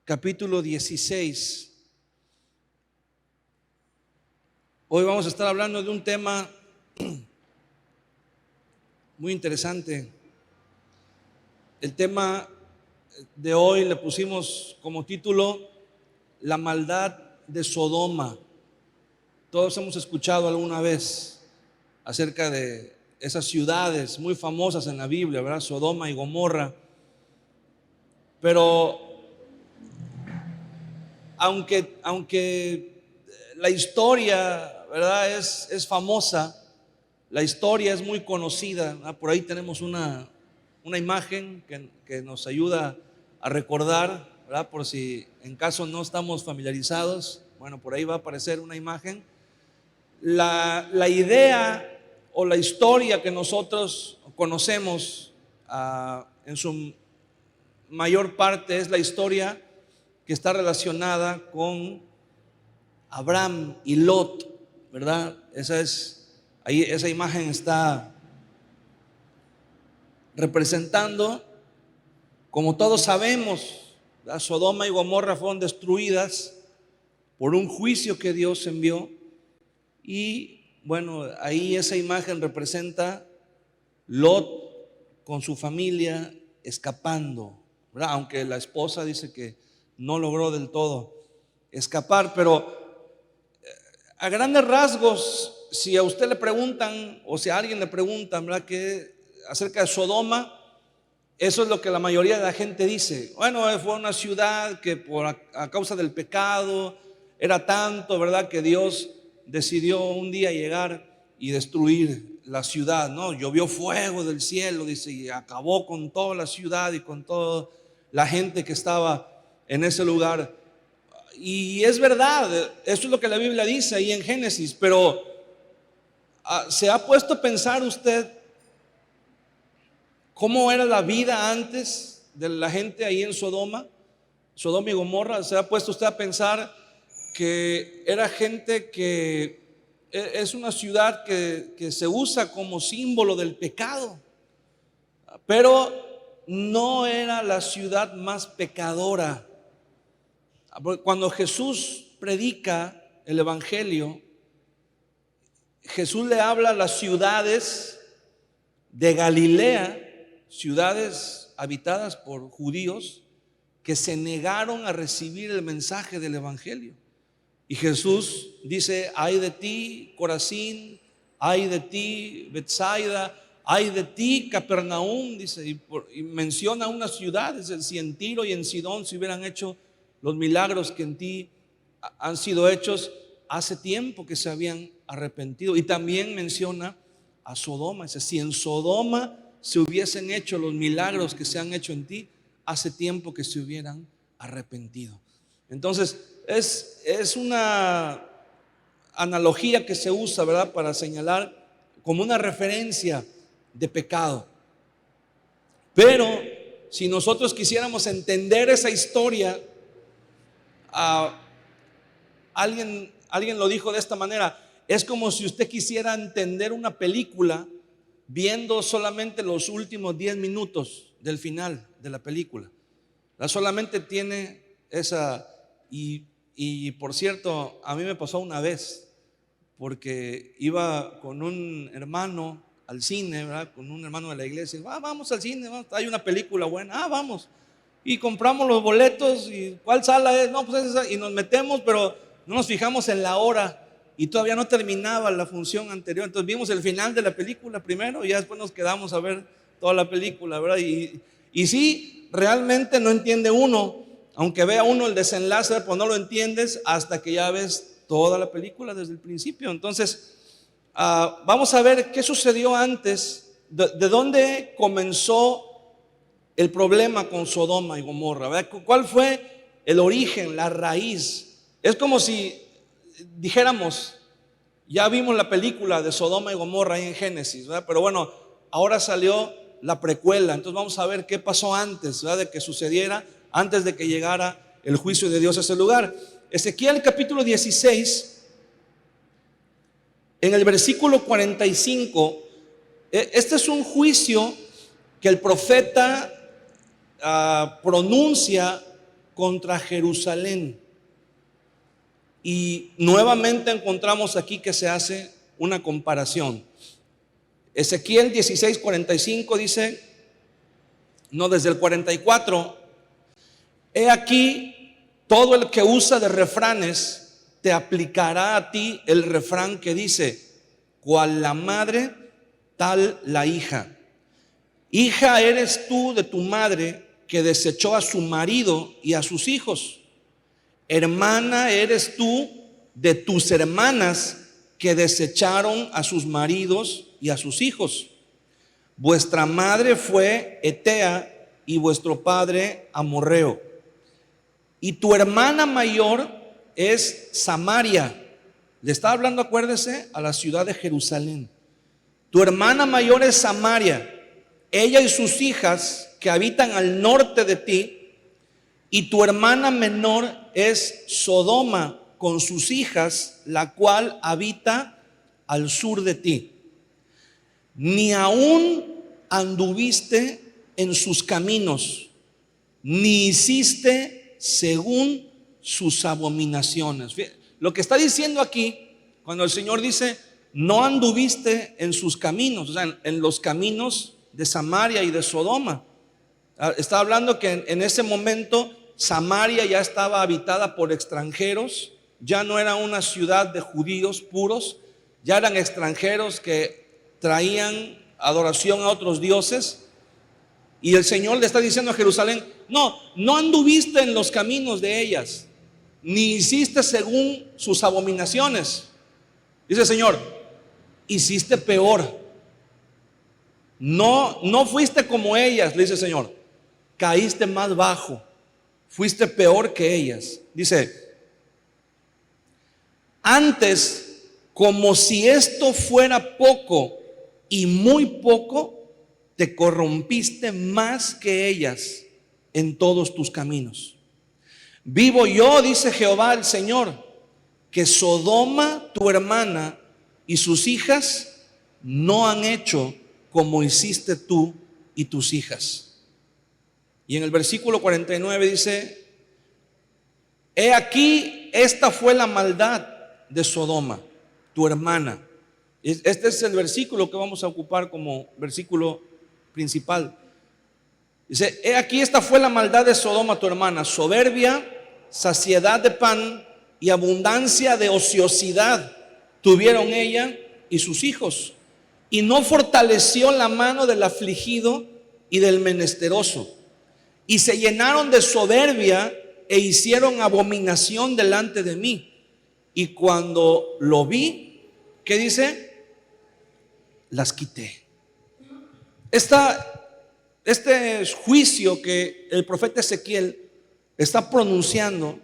capítulo 16. Hoy vamos a estar hablando de un tema muy interesante. El tema de hoy le pusimos como título La maldad de Sodoma. Todos hemos escuchado alguna vez acerca de esas ciudades muy famosas en la Biblia, ¿verdad? Sodoma y Gomorra. Pero aunque la historia, ¿verdad? es famosa, la historia es muy conocida, ¿verdad? Por ahí tenemos una imagen que nos ayuda a recordar, ¿verdad? Por si en caso no estamos familiarizados, bueno, por ahí va a aparecer una imagen. La idea o la historia que nosotros conocemos en su mayor parte es la historia que está relacionada con Abraham y Lot, ¿verdad? Esa imagen está representando, como todos sabemos, Sodoma y Gomorra fueron destruidas por un juicio que Dios envió. Y bueno, ahí esa imagen representa Lot con su familia escapando, ¿verdad? Aunque la esposa dice que no logró del todo escapar, pero a grandes rasgos, si a usted le preguntan o si a alguien le preguntan, ¿verdad?, que acerca de Sodoma, eso es lo que la mayoría de la gente dice. Bueno, fue una ciudad que a causa del pecado era tanto, ¿verdad?, que Dios decidió un día llegar y destruir la ciudad, ¿no? Llovió fuego del cielo, dice, y acabó con toda la ciudad y con toda la gente que estaba en ese lugar. Y es verdad, eso es lo que la Biblia dice ahí en Génesis, pero ¿se ha puesto a pensar usted cómo era la vida antes de la gente ahí en Sodoma y Gomorra? ¿Se ha puesto usted a pensar que era gente que es una ciudad que se usa como símbolo del pecado, pero no era la ciudad más pecadora? Cuando Jesús predica el evangelio, Jesús le habla a las ciudades de Galilea, ciudades habitadas por judíos que se negaron a recibir el mensaje del evangelio. Y Jesús dice: ay de ti, Corazín, ay de ti, Betsaida, ay de ti, Capernaum, dice, y menciona unas ciudades. Si en Tiro y en Sidón se hubieran hecho los milagros que en ti han sido hechos, hace tiempo que se habían arrepentido. Y también menciona a Sodoma. Dice: si en Sodoma se hubiesen hecho los milagros que se han hecho en ti, hace tiempo que se hubieran arrepentido. Entonces es una analogía que se usa, ¿verdad?, para señalar como una referencia de pecado. Pero si nosotros quisiéramos entender esa historia, alguien lo dijo de esta manera: es como si usted quisiera entender una película viendo solamente los últimos 10 minutos del final de la película. Solamente tiene esa. Y por cierto, a mí me pasó una vez, porque iba con un hermano al cine, ¿verdad?, con un hermano de la iglesia. Vamos al cine, hay una película buena, vamos. Y compramos los boletos. ¿Y cuál sala es? No, pues es esa. Y nos metemos, pero no nos fijamos en la hora y todavía no terminaba la función anterior. Entonces vimos el final de la película primero y ya después nos quedamos a ver toda la película, ¿verdad? Y sí, realmente no entiende uno, aunque vea uno el desenlace, pues no lo entiendes hasta que ya ves toda la película desde el principio. Entonces vamos a ver qué sucedió antes, de dónde comenzó el problema con Sodoma y Gomorra, ¿verdad? ¿Cuál fue el origen, la raíz? Es como si dijéramos: ya vimos la película de Sodoma y Gomorra ahí en Génesis, ¿verdad? Pero bueno, ahora salió la precuela. Entonces vamos a ver qué pasó antes, ¿verdad?, de que sucediera, antes de que llegara el juicio de Dios a ese lugar. Ezequiel capítulo 16, en el versículo 45, este es un juicio que el profeta pronuncia contra Jerusalén. Y nuevamente encontramos aquí que se hace una comparación. Ezequiel 16:45 dice, no, desde el 44, he aquí, todo el que usa de refranes te aplicará a ti el refrán que dice, cual la madre, tal la hija. Hija eres tú de tu madre que desechó a su marido y a sus hijos. Hermana eres tú de tus hermanas que desecharon a sus maridos y a sus hijos. Vuestra madre fue Etea y vuestro padre Amorreo. Y tu hermana mayor es Samaria. Le está hablando, acuérdese, a la ciudad de Jerusalén. Tu hermana mayor es Samaria, ella y sus hijas que habitan al norte de ti. Y tu hermana menor es Sodoma con sus hijas, la cual habita al sur de ti. Ni aún anduviste en sus caminos, ni hiciste según sus abominaciones. Lo que está diciendo aquí, cuando el Señor dice, no anduviste en sus caminos, o sea, en los caminos de Samaria y de Sodoma. Está hablando que en ese momento Samaria ya estaba habitada por extranjeros, ya no era una ciudad de judíos puros, ya eran extranjeros que traían adoración a otros dioses. Y el Señor le está diciendo a Jerusalén, no anduviste en los caminos de ellas, ni hiciste según sus abominaciones. Dice el Señor, hiciste peor. No fuiste como ellas, le dice el Señor, caíste más bajo, fuiste peor que ellas. Dice, antes, como si esto fuera poco y muy poco, te corrompiste más que ellas en todos tus caminos. Vivo yo, dice Jehová el Señor, que Sodoma, tu hermana, y sus hijas no han hecho como hiciste tú y tus hijas. Y en el versículo 49 dice, he aquí, esta fue la maldad de Sodoma, tu hermana. Este es el versículo que vamos a ocupar como versículo principal. Dice, he aquí, esta fue la maldad de Sodoma, tu hermana, soberbia, saciedad de pan y abundancia de ociosidad tuvieron ella y sus hijos, y no fortaleció la mano del afligido y del menesteroso, y se llenaron de soberbia e hicieron abominación delante de mí. Y cuando lo vi, ¿qué dice? Las quité. Este juicio que el profeta Ezequiel está pronunciando,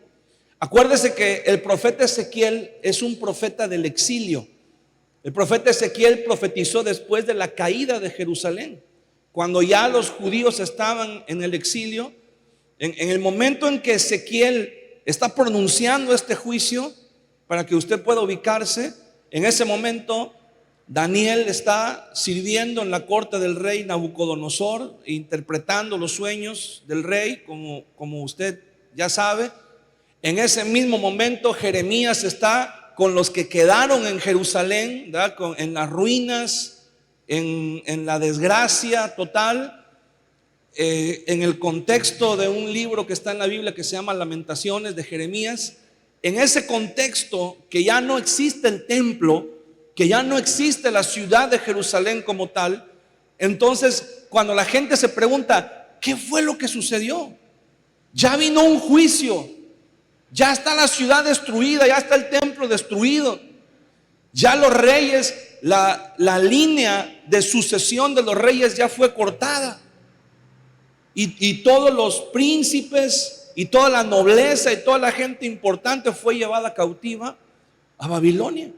acuérdese que el profeta Ezequiel es un profeta del exilio. El profeta Ezequiel profetizó después de la caída de Jerusalén, cuando ya los judíos estaban en el exilio. En el momento en que Ezequiel está pronunciando este juicio, para que usted pueda ubicarse, en ese momento Daniel está sirviendo en la corte del rey Nabucodonosor, interpretando los sueños del rey, como usted ya sabe. En ese mismo momento Jeremías está con los que quedaron en Jerusalén, en las ruinas, en la desgracia total. En el contexto de un libro que está en la Biblia que se llama Lamentaciones de Jeremías, en ese contexto que ya no existe el templo, que ya no existe la ciudad de Jerusalén como tal. Entonces, cuando la gente se pregunta, ¿qué fue lo que sucedió? Ya vino un juicio, ya está la ciudad destruida, ya está el templo destruido, ya los reyes, la línea de sucesión de los reyes ya fue cortada, y todos los príncipes y toda la nobleza y toda la gente importante fue llevada cautiva a Babilonia.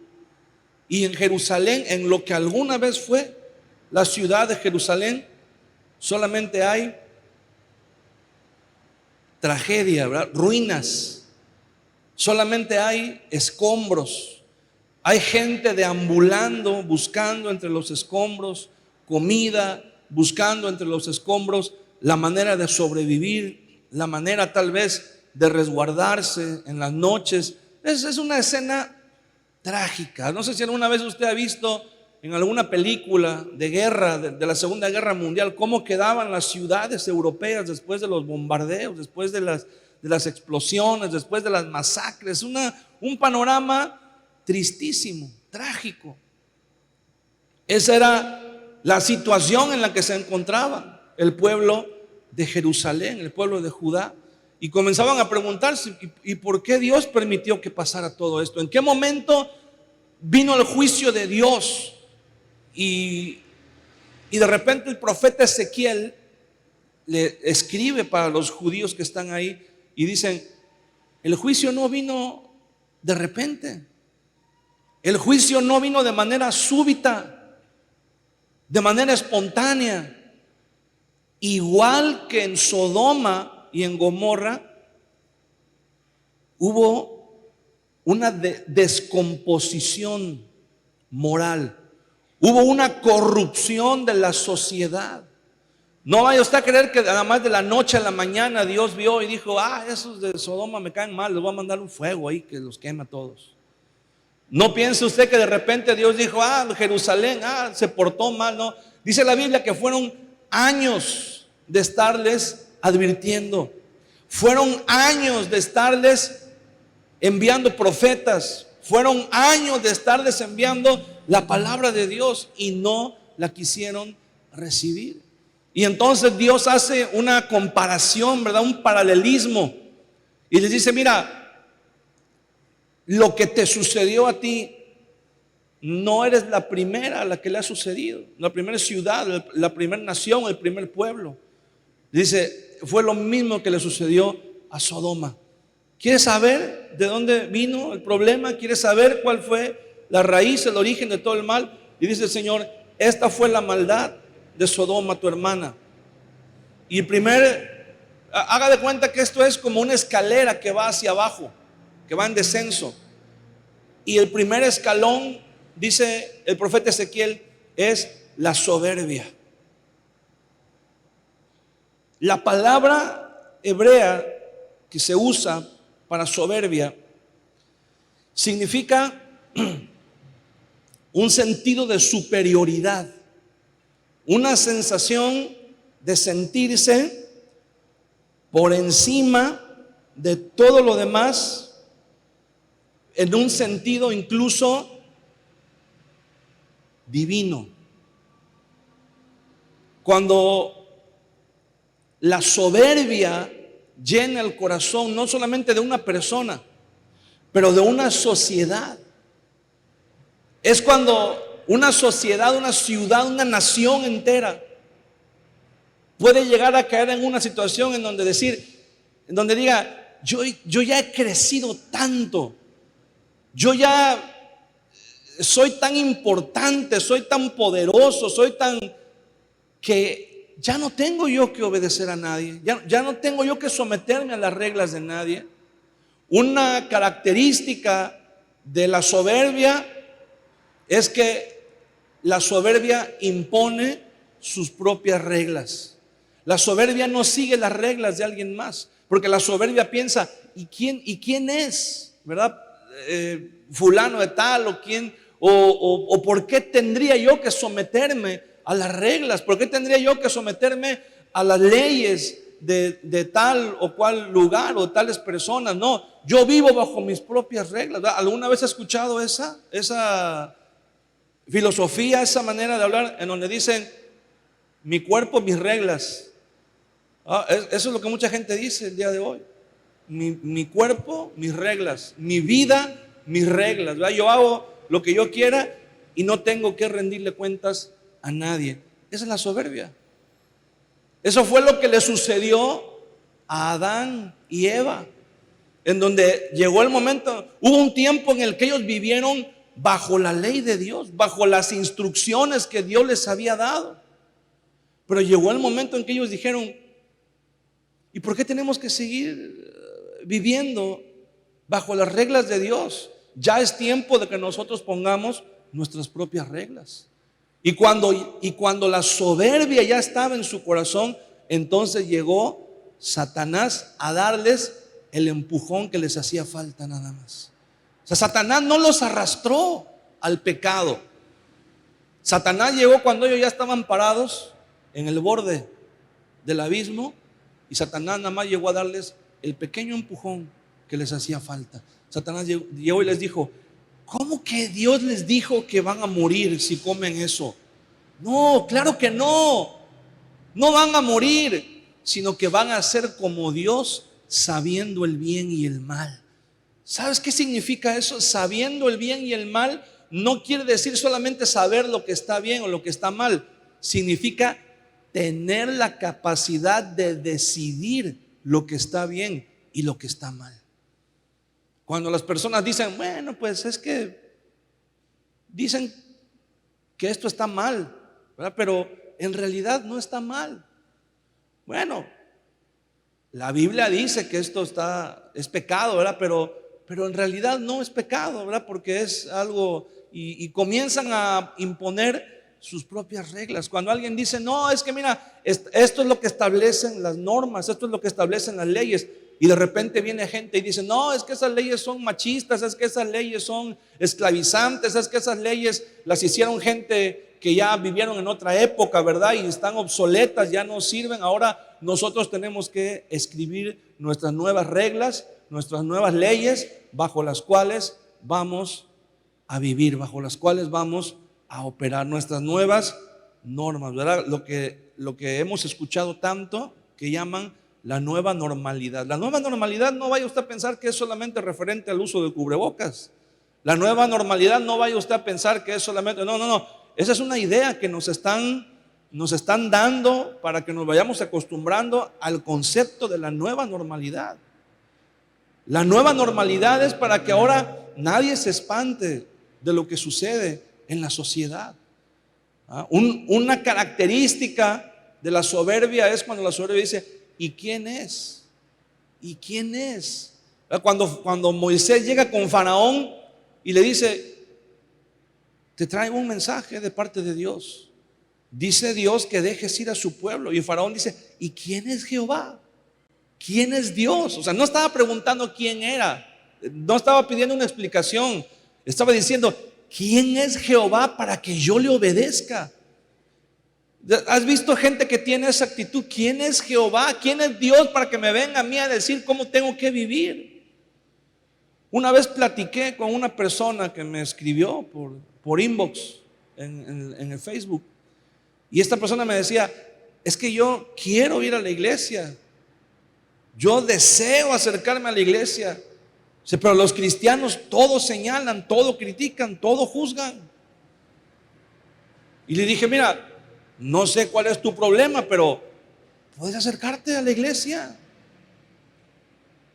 Y en Jerusalén, en lo que alguna vez fue la ciudad de Jerusalén, solamente hay tragedia, ¿verdad? Ruinas. Solamente hay escombros. Hay gente deambulando, buscando entre los escombros comida, buscando entre los escombros la manera de sobrevivir, la manera tal vez de resguardarse en las noches. Es una escena trágica. No sé si alguna vez usted ha visto en alguna película de guerra, de la Segunda Guerra Mundial, cómo quedaban las ciudades europeas después de los bombardeos, después de las explosiones, después de las masacres. Un panorama tristísimo, trágico. Esa era la situación en la que se encontraba el pueblo de Jerusalén, el pueblo de Judá. Y comenzaban a preguntarse, ¿y por qué Dios permitió que pasara todo esto? ¿En qué momento vino el juicio de Dios? Y de repente el profeta Ezequiel le escribe para los judíos que están ahí y dicen: el juicio no vino de repente, el juicio no vino de manera súbita, de manera espontánea. Igual que en Sodoma y en Gomorra hubo una descomposición moral, hubo una corrupción de la sociedad. No vaya usted a creer que nada más de la noche a la mañana Dios vio y dijo: esos de Sodoma me caen mal, les voy a mandar un fuego ahí que los queme a todos. No piense usted que de repente Dios dijo: Jerusalén se portó mal. No, dice la Biblia que fueron años de estarles advirtiendo, fueron años de estarles enviando profetas, fueron años de estarles enviando la palabra de Dios y no la quisieron recibir. Y entonces Dios hace una comparación, ¿verdad? Un paralelismo, y les dice: mira, lo que te sucedió a ti, no eres la primera a la que le ha sucedido, la primera ciudad, la primera nación, el primer pueblo. Dice: fue lo mismo que le sucedió a Sodoma. ¿Quieres saber de dónde vino el problema? ¿Quieres saber cuál fue la raíz, el origen de todo el mal? Y dice el Señor: esta fue la maldad de Sodoma, tu hermana. Y haga de cuenta que esto es como una escalera que va hacia abajo, que va en descenso. Y el primer escalón, dice el profeta Ezequiel, es la soberbia. La palabra hebrea que se usa para soberbia significa un sentido de superioridad, una sensación de sentirse por encima de todo lo demás, en un sentido incluso divino. Cuando la soberbia llena el corazón no solamente de una persona, pero de una sociedad, es cuando una sociedad, una ciudad, una nación entera puede llegar a caer en una situación en donde diga: yo ya he crecido tanto, yo ya soy tan importante, soy tan poderoso, que ya no tengo yo que obedecer a nadie, ya no tengo yo que someterme a las reglas de nadie. Una característica de la soberbia es que la soberbia impone sus propias reglas. La soberbia no sigue las reglas de alguien más, porque la soberbia piensa: ¿y quién es? ¿Verdad? Fulano de tal, o quién, o por qué tendría yo que someterme a las reglas, por qué tendría yo que someterme a las leyes de tal o cual lugar o tales personas. No, yo vivo bajo mis propias reglas. ¿Verdad? ¿Alguna vez has escuchado esa filosofía, esa manera de hablar en donde dicen: mi cuerpo, mis reglas? Eso es lo que mucha gente dice el día de hoy. Mi cuerpo, mis reglas. Mi vida, mis reglas. ¿Verdad? Yo hago lo que yo quiera y no tengo que rendirle cuentas a nadie. Esa es la soberbia. Eso fue lo que le sucedió a Adán y Eva, en donde llegó el momento, hubo un tiempo en el que ellos vivieron bajo la ley de Dios, bajo las instrucciones que Dios les había dado. Pero llegó el momento en que ellos dijeron: ¿y por qué tenemos que seguir viviendo bajo las reglas de Dios? Ya es tiempo de que nosotros pongamos nuestras propias reglas. Y cuando la soberbia ya estaba en su corazón, entonces llegó Satanás a darles el empujón que les hacía falta nada más. O sea, Satanás no los arrastró al pecado. Satanás llegó cuando ellos ya estaban parados en el borde del abismo, y Satanás nada más llegó a darles el pequeño empujón que les hacía falta. Satanás llegó y les dijo: ¿cómo que Dios les dijo que van a morir si comen eso? No, claro que no. No van a morir, sino que van a ser como Dios, sabiendo el bien y el mal. ¿Sabes qué significa eso? Sabiendo el bien y el mal no quiere decir solamente saber lo que está bien o lo que está mal. Significa tener la capacidad de decidir lo que está bien y lo que está mal. Cuando las personas dicen: bueno, pues es que dicen que esto está mal, ¿verdad? Pero en realidad no está mal. Bueno, la Biblia dice que esto es pecado, ¿verdad? Pero en realidad no es pecado, ¿verdad? Porque es algo, y comienzan a imponer sus propias reglas. Cuando alguien dice: no, es que mira, esto es lo que establecen las normas, esto es lo que establecen las leyes, y de repente viene gente y dice: no, es que esas leyes son machistas, es que esas leyes son esclavizantes, es que esas leyes las hicieron gente que ya vivieron en otra época, ¿verdad? Y están obsoletas, ya no sirven. Ahora nosotros tenemos que escribir nuestras nuevas reglas, nuestras nuevas leyes, bajo las cuales vamos a vivir, bajo las cuales vamos a operar, nuestras nuevas normas, ¿verdad? Lo que hemos escuchado tanto, que llaman la nueva normalidad. La nueva normalidad, no vaya usted a pensar que es solamente referente al uso de cubrebocas. La nueva normalidad, no vaya usted a pensar que es solamente, no. Esa es una idea que nos están dando para que nos vayamos acostumbrando al concepto de la nueva normalidad. La nueva normalidad es para que ahora nadie se espante de lo que sucede en la sociedad. Una característica de la soberbia es cuando la soberbia dice: ¿y quién es? ¿Y quién es? Cuando Moisés llega con Faraón y le dice: te traigo un mensaje de parte de Dios. Dice Dios que dejes ir a su pueblo. Y Faraón dice: ¿y quién es Jehová? ¿Quién es Dios? O sea, no estaba preguntando quién era, no estaba pidiendo una explicación, estaba diciendo: ¿quién es Jehová para que yo le obedezca? ¿Has visto gente que tiene esa actitud? ¿Quién es Jehová? ¿Quién es Dios para que me venga a mí a decir cómo tengo que vivir? Una vez platiqué con una persona que me escribió por inbox en el Facebook, y esta persona me decía: es que yo quiero ir a la iglesia, yo deseo acercarme a la iglesia, pero los cristianos todo señalan, todo critican, todo juzgan. Y le dije: mira, no sé cuál es tu problema, pero puedes acercarte a la iglesia.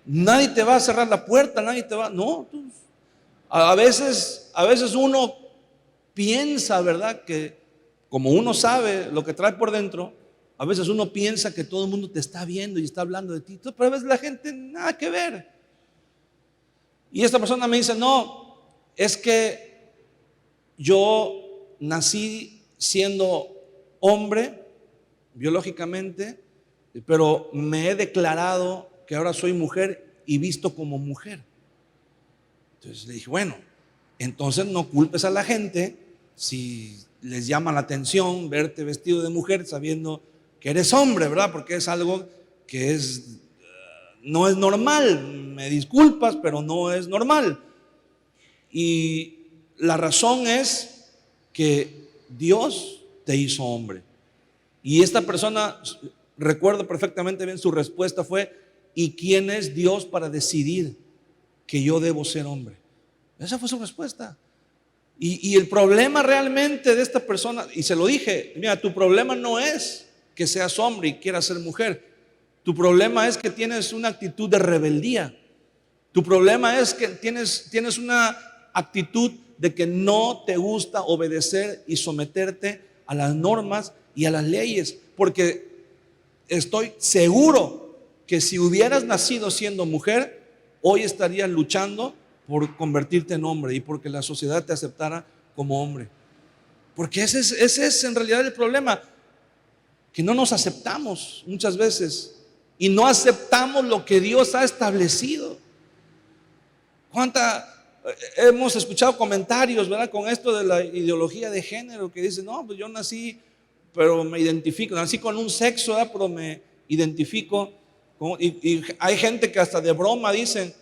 Nadie te va a cerrar la puerta, nadie te va, no. A veces uno piensa, ¿verdad?, que como uno sabe lo que trae por dentro, a veces uno piensa que todo el mundo te está viendo y está hablando de ti, pero a veces la gente nada que ver. Y esta persona me dice: no, es que yo nací siendo hombre biológicamente, pero me he declarado que ahora soy mujer y visto como mujer. Entonces le dije: bueno, entonces no culpes a la gente si les llama la atención verte vestido de mujer sabiendo que eres hombre, ¿verdad? Porque es algo que no es normal. Me disculpas, pero no es normal. Y la razón es que Dios te hizo hombre. Y esta persona, recuerdo perfectamente bien, su respuesta fue: ¿y quién es Dios para decidir que yo debo ser hombre? Esa fue su respuesta. Y el problema realmente de esta persona, y se lo dije: mira, tu problema no es que seas hombre y quieras ser mujer. Tu problema es que tienes una actitud de rebeldía. Tu problema es que tienes una actitud de que no te gusta obedecer y someterte a las normas y a las leyes. Porque estoy seguro que si hubieras nacido siendo mujer, hoy estarías luchando por convertirte en hombre y porque la sociedad te aceptara como hombre. Porque ese es en realidad el problema, que no nos aceptamos muchas veces y no aceptamos lo que Dios ha establecido. Hemos escuchado comentarios, ¿verdad?, con esto de la ideología de género, que dicen, no, pues yo nací, pero me identifico, nací con un sexo, ¿verdad?, pero me identifico y hay gente que hasta de broma dicen,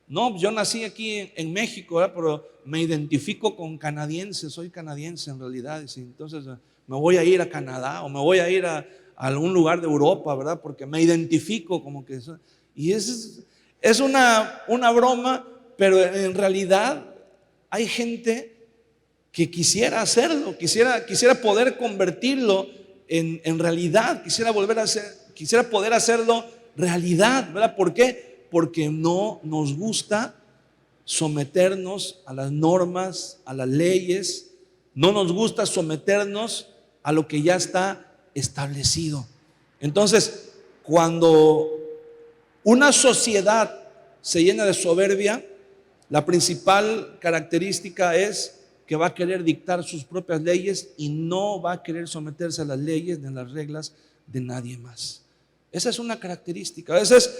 no, yo nací aquí en México, ¿verdad?, pero me identifico con canadiense, soy canadiense en realidad, y entonces me voy a ir a Canadá o me voy a ir a algún lugar de Europa, ¿verdad?, porque me identifico como que soy. Y es una broma, pero en realidad hay gente que quisiera hacerlo, quisiera poder convertirlo en realidad, quisiera poder hacerlo realidad, ¿verdad? ¿Por qué? Porque no nos gusta someternos a las normas, a las leyes, no nos gusta someternos a lo que ya está establecido. Entonces, cuando una sociedad se llena de soberbia, la principal característica es que va a querer dictar sus propias leyes y no va a querer someterse a las leyes ni a las reglas de nadie más. Esa es una característica. Ese es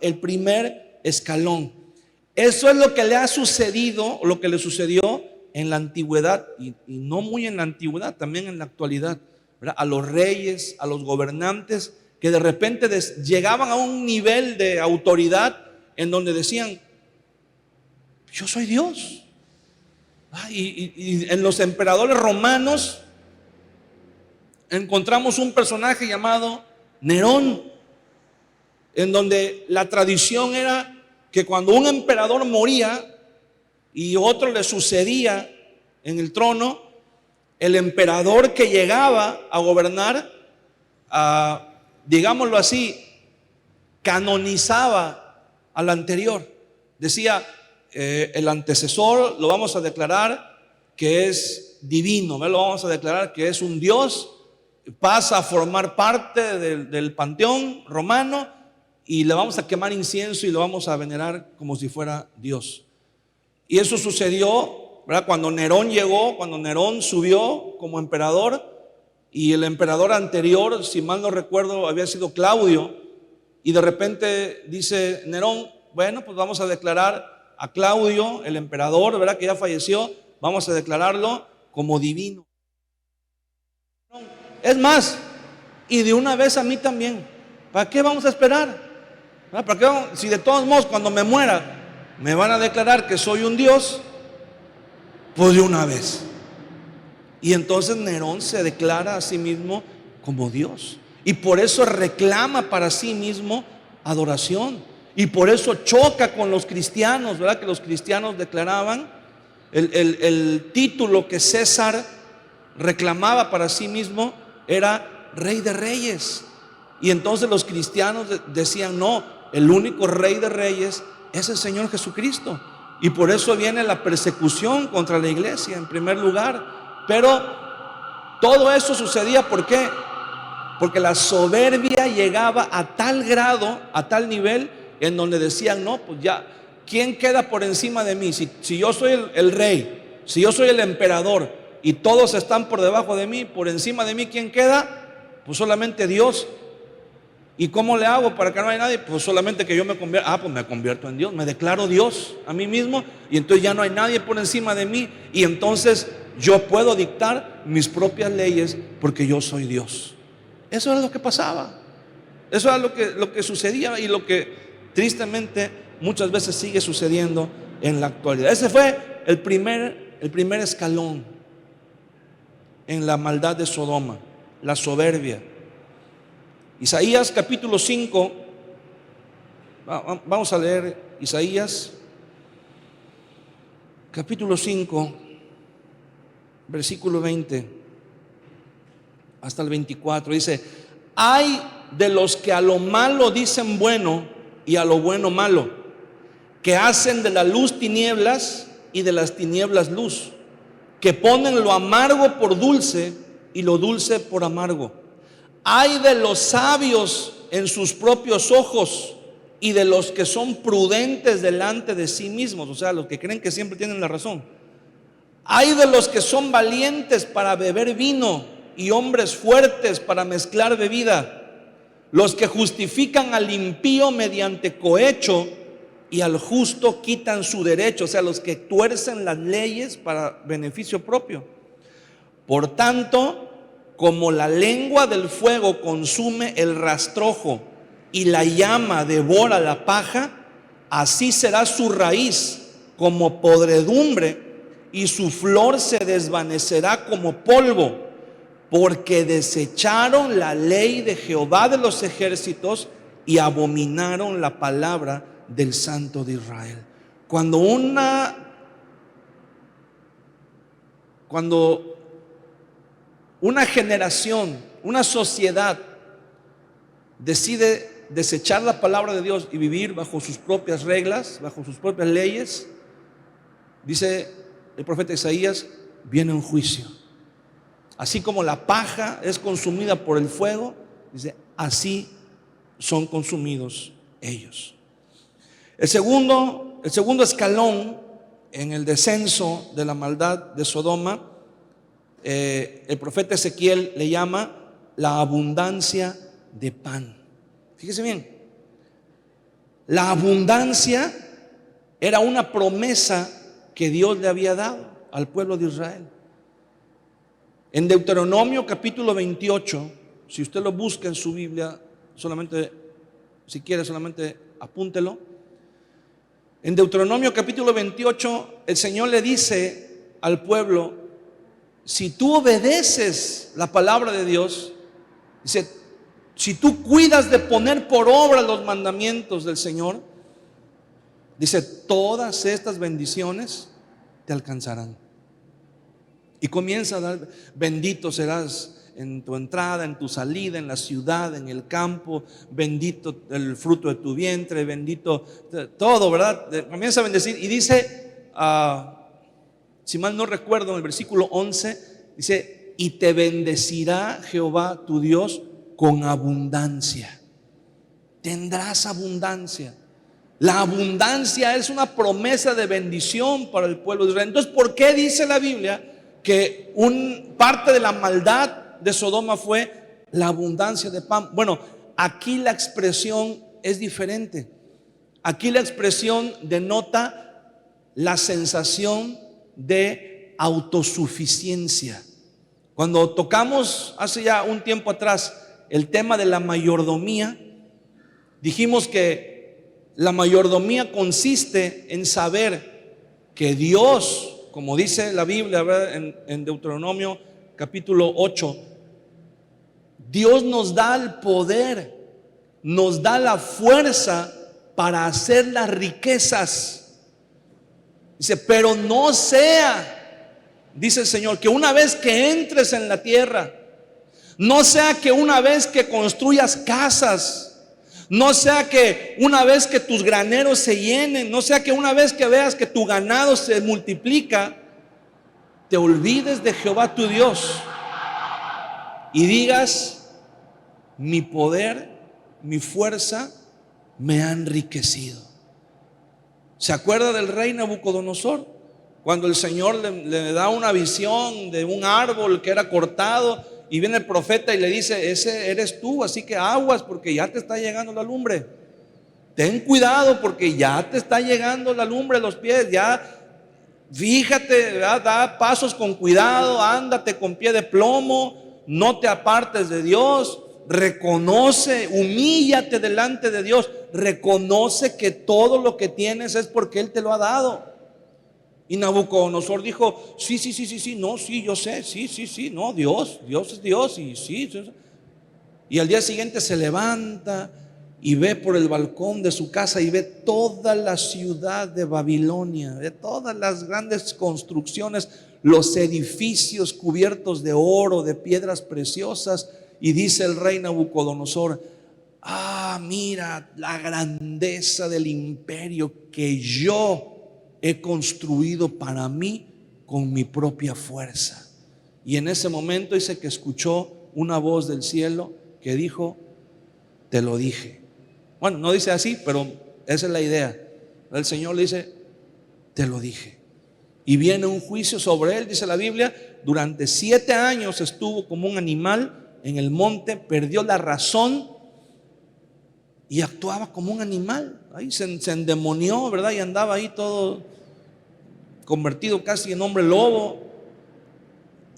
el primer escalón. Eso es lo que le ha sucedido, lo que le sucedió en la antigüedad y no muy en la antigüedad, también en la actualidad, ¿verdad?, a los reyes, a los gobernantes que de repente llegaban a un nivel de autoridad en donde decían, yo soy Dios. Y en los emperadores romanos encontramos un personaje llamado Nerón, en donde la tradición era que cuando un emperador moría y otro le sucedía en el trono, el emperador que llegaba a gobernar, digámoslo así, canonizaba al anterior. Decía, el antecesor lo vamos a declarar que es divino, lo vamos a declarar que es un Dios, pasa a formar parte del panteón romano y le vamos a quemar incienso y lo vamos a venerar como si fuera Dios. Y eso sucedió, ¿verdad?, cuando Nerón llegó, cuando Nerón subió como emperador, y el emperador anterior, si mal no recuerdo, había sido Claudio, y de repente dice Nerón, bueno, pues vamos a declarar a Claudio, el emperador, ¿verdad?, que ya falleció, vamos a declararlo como divino. Es más, y de una vez a mí también. ¿Para qué vamos a esperar? ¿Para qué vamos? Si de todos modos cuando me muera me van a declarar que soy un Dios, pues de una vez. Y entonces Nerón se declara a sí mismo como Dios. Y por eso reclama para sí mismo adoración. Y por eso choca con los cristianos, ¿verdad? Que los cristianos declaraban el título que César reclamaba para sí mismo era Rey de Reyes. Y entonces los cristianos decían, no, el único Rey de Reyes es el Señor Jesucristo. Y por eso viene la persecución contra la iglesia en primer lugar. Pero todo eso sucedía, ¿por qué? Porque la soberbia llegaba a tal grado, a tal nivel, en donde decían, no, pues ya, ¿quién queda por encima de mí? Si yo soy el rey, si yo soy el emperador y todos están por debajo de mí, por encima de mí, ¿quién queda? Pues solamente Dios. ¿Y cómo le hago para que no haya nadie? Pues solamente que yo me convierta. Pues me convierto en Dios, me declaro Dios a mí mismo y entonces ya no hay nadie por encima de mí y entonces yo puedo dictar mis propias leyes porque yo soy Dios. Eso era lo que pasaba. Eso era lo que sucedía y lo que tristemente muchas veces sigue sucediendo en la actualidad. Ese fue el primer escalón en la maldad de Sodoma, la soberbia. Isaías capítulo 5, vamos a leer Isaías capítulo 5, versículo 20 hasta el 24. Dice, ay de los que a lo malo dicen bueno y a lo bueno malo, que hacen de la luz tinieblas y de las tinieblas luz, que ponen lo amargo por dulce y lo dulce por amargo. Ay de los sabios en sus propios ojos y de los que son prudentes delante de sí mismos, o sea, los que creen que siempre tienen la razón. Ay de los que son valientes para beber vino y hombres fuertes para mezclar bebida, los que justifican al impío mediante cohecho y al justo quitan su derecho, o sea, los que tuercen las leyes para beneficio propio. Por tanto, como la lengua del fuego consume el rastrojo y la llama devora la paja, así será su raíz como podredumbre y su flor se desvanecerá como polvo, porque desecharon la ley de Jehová de los ejércitos y abominaron la palabra del Santo de Israel. Cuando una generación, una sociedad decide desechar la palabra de Dios y vivir bajo sus propias reglas, bajo sus propias leyes, dice el profeta Isaías, viene un juicio. Así como la paja es consumida por el fuego, dice, así son consumidos ellos. El segundo escalón en el descenso de la maldad de Sodoma, el profeta Ezequiel le llama la abundancia de pan. Fíjese bien, la abundancia era una promesa que Dios le había dado al pueblo de Israel. En Deuteronomio capítulo 28, si usted lo busca en su Biblia, solamente, si quiere, solamente apúntelo. En Deuteronomio capítulo 28, el Señor le dice al pueblo, si tú obedeces la palabra de Dios, dice, si tú cuidas de poner por obra los mandamientos del Señor, dice, todas estas bendiciones te alcanzarán. Y comienza a dar, bendito serás en tu entrada, en tu salida, en la ciudad, en el campo, bendito el fruto de tu vientre, bendito todo, ¿verdad? Comienza a bendecir y dice, si mal no recuerdo, en el versículo 11, dice, y te bendecirá Jehová tu Dios con abundancia. Tendrás abundancia. La abundancia es una promesa de bendición para el pueblo de Israel. Entonces, ¿por qué dice la Biblia que parte de la maldad de Sodoma fue la abundancia de pan? Bueno, aquí la expresión es diferente. Aquí la expresión denota la sensación de autosuficiencia. Cuando tocamos hace ya un tiempo atrás el tema de la mayordomía, dijimos que la mayordomía consiste en saber que Dios, como dice la Biblia, ¿verdad? En Deuteronomio capítulo 8, Dios nos da el poder, nos da la fuerza para hacer las riquezas. Dice, pero no sea, dice el Señor, que una vez que entres en la tierra, no sea que una vez que construyas casas, no sea que una vez que tus graneros se llenen, no sea que una vez que veas que tu ganado se multiplica, te olvides de Jehová tu Dios y digas, mi poder, mi fuerza me ha enriquecido. ¿Se acuerda del rey Nabucodonosor? Cuando el Señor le da una visión de un árbol que era cortado, y viene el profeta y le dice, ese eres tú, así que aguas porque ya te está llegando la lumbre. Ten cuidado porque ya te está llegando la lumbre a los pies. Ya fíjate, ¿verdad? Da pasos con cuidado, ándate con pie de plomo, no te apartes de Dios. Reconoce, humíllate delante de Dios. Reconoce que todo lo que tienes es porque Él te lo ha dado. Y Nabucodonosor dijo, sí, no, sí, yo sé, sí, no, Dios es Dios, y sí. Y al día siguiente se levanta y ve por el balcón de su casa y ve toda la ciudad de Babilonia, ve todas las grandes construcciones, los edificios cubiertos de oro, de piedras preciosas, y dice el rey Nabucodonosor, mira la grandeza del imperio que yo he construido para mí con mi propia fuerza. Y en ese momento dice que escuchó una voz del cielo que dijo, te lo dije. Bueno, no dice así, pero esa es la idea. El Señor le dice, te lo dije. Y viene un juicio sobre él, dice la Biblia. Durante 7 años estuvo como un animal en el monte, perdió la razón y actuaba como un animal. Ahí se endemonió, ¿verdad? Y andaba ahí todo convertido casi en hombre lobo.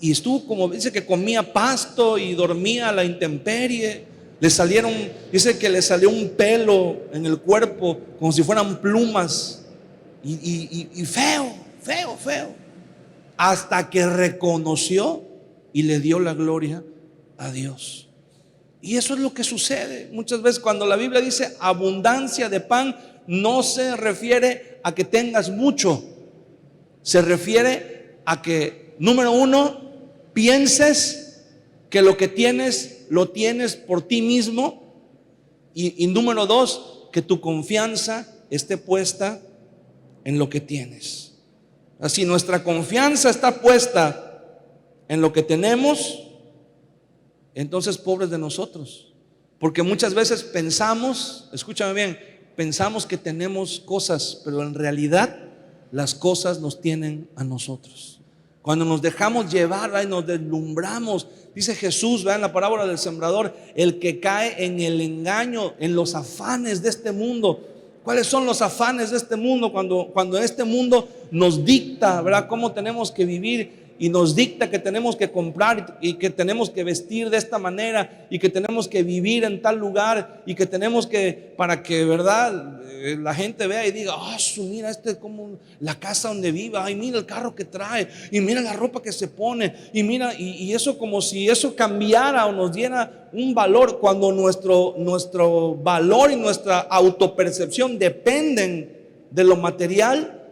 Y estuvo, como dice, que comía pasto y dormía a la intemperie. Dice que le salió un pelo en el cuerpo como si fueran plumas. Y feo, feo, feo. Hasta que reconoció y le dio la gloria a Dios. Y eso es lo que sucede muchas veces cuando la Biblia dice abundancia de pan. No se refiere a que tengas mucho. Se refiere a que, número uno, pienses que lo que tienes lo tienes por ti mismo. Y número dos, que tu confianza esté puesta en lo que tienes. Así, nuestra confianza está puesta en lo que tenemos, entonces pobres de nosotros. Porque muchas veces pensamos, escúchame bien, pensamos que tenemos cosas, pero en realidad las cosas nos tienen a nosotros. Cuando nos dejamos llevar y nos deslumbramos, dice Jesús, vean la parábola del sembrador, el que cae en el engaño, en los afanes de este mundo. ¿Cuáles son los afanes de este mundo? Cuando este mundo nos dicta, ¿verdad?, cómo tenemos que vivir, y nos dicta que tenemos que comprar y que tenemos que vestir de esta manera y que tenemos que vivir en tal lugar y que tenemos que, para que, ¿verdad?, la gente vea y diga, mira como la casa donde vive, ay, mira el carro que trae, y mira la ropa que se pone, y mira, y eso, como si eso cambiara o nos diera un valor, cuando nuestro valor y nuestra autopercepción dependen de lo material.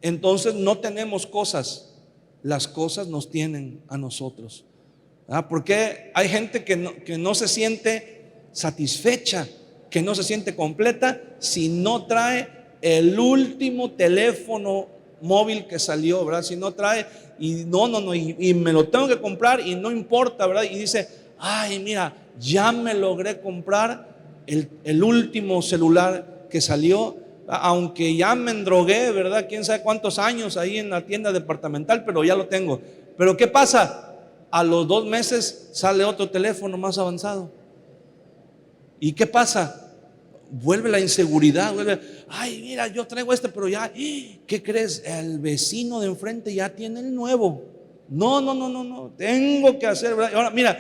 Entonces no tenemos cosas. Las cosas nos tienen a nosotros. Porque hay gente que no se siente satisfecha, que no se siente completa si no trae el último teléfono móvil que salió, ¿verdad? Si no trae, y y me lo tengo que comprar y no importa, ¿verdad? Y dice, ay, mira, ya me logré comprar el último celular que salió. Aunque ya me endrogué, ¿verdad?, quién sabe cuántos años ahí en la tienda departamental, pero ya lo tengo. Pero ¿qué pasa? A los 2 meses sale otro teléfono más avanzado. ¿Y qué pasa? Vuelve la inseguridad, ay, mira, yo traigo pero ya, ¿qué crees? El vecino de enfrente ya tiene el nuevo. No, tengo que hacer, ¿verdad? Ahora, mira,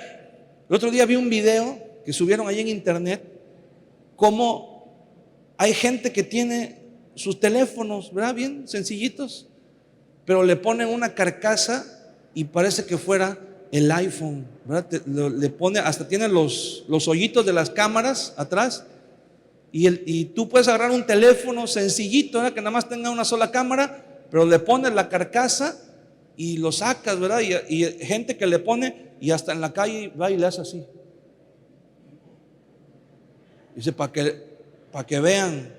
el otro día vi un video que subieron ahí en internet, cómo hay gente que tiene sus teléfonos, ¿verdad?, bien sencillitos, pero le ponen una carcasa y parece que fuera el iPhone, ¿verdad? Le pone, hasta tiene los hoyitos de las cámaras atrás, y tú puedes agarrar un teléfono sencillito, ¿verdad?, que nada más tenga una sola cámara, pero le pones la carcasa y lo sacas, ¿verdad? Y gente que le pone, y hasta en la calle va y le hace así. Dice, para que vean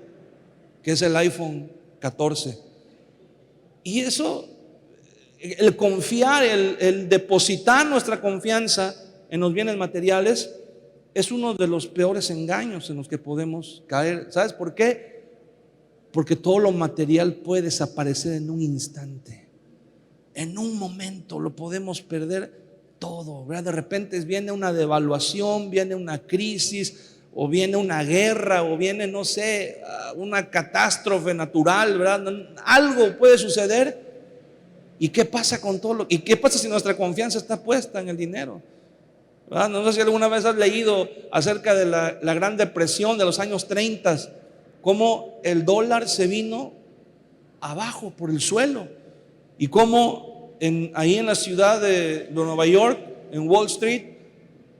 que es el iPhone 14. Y eso, el confiar, el depositar nuestra confianza en los bienes materiales, es uno de los peores engaños en los que podemos caer. ¿Sabes por qué? Porque todo lo material puede desaparecer en un instante. En un momento lo podemos perder todo, ¿verdad? De repente viene una devaluación, viene una crisis, o viene una guerra, o viene, no sé, una catástrofe natural, ¿verdad? Algo puede suceder. ¿Y qué pasa con y qué pasa si nuestra confianza está puesta en el dinero? ¿Verdad? No sé si alguna vez has leído acerca de la Gran Depresión de los años 30, cómo el dólar se vino abajo por el suelo, y cómo ahí en la ciudad de Nueva York, en Wall Street,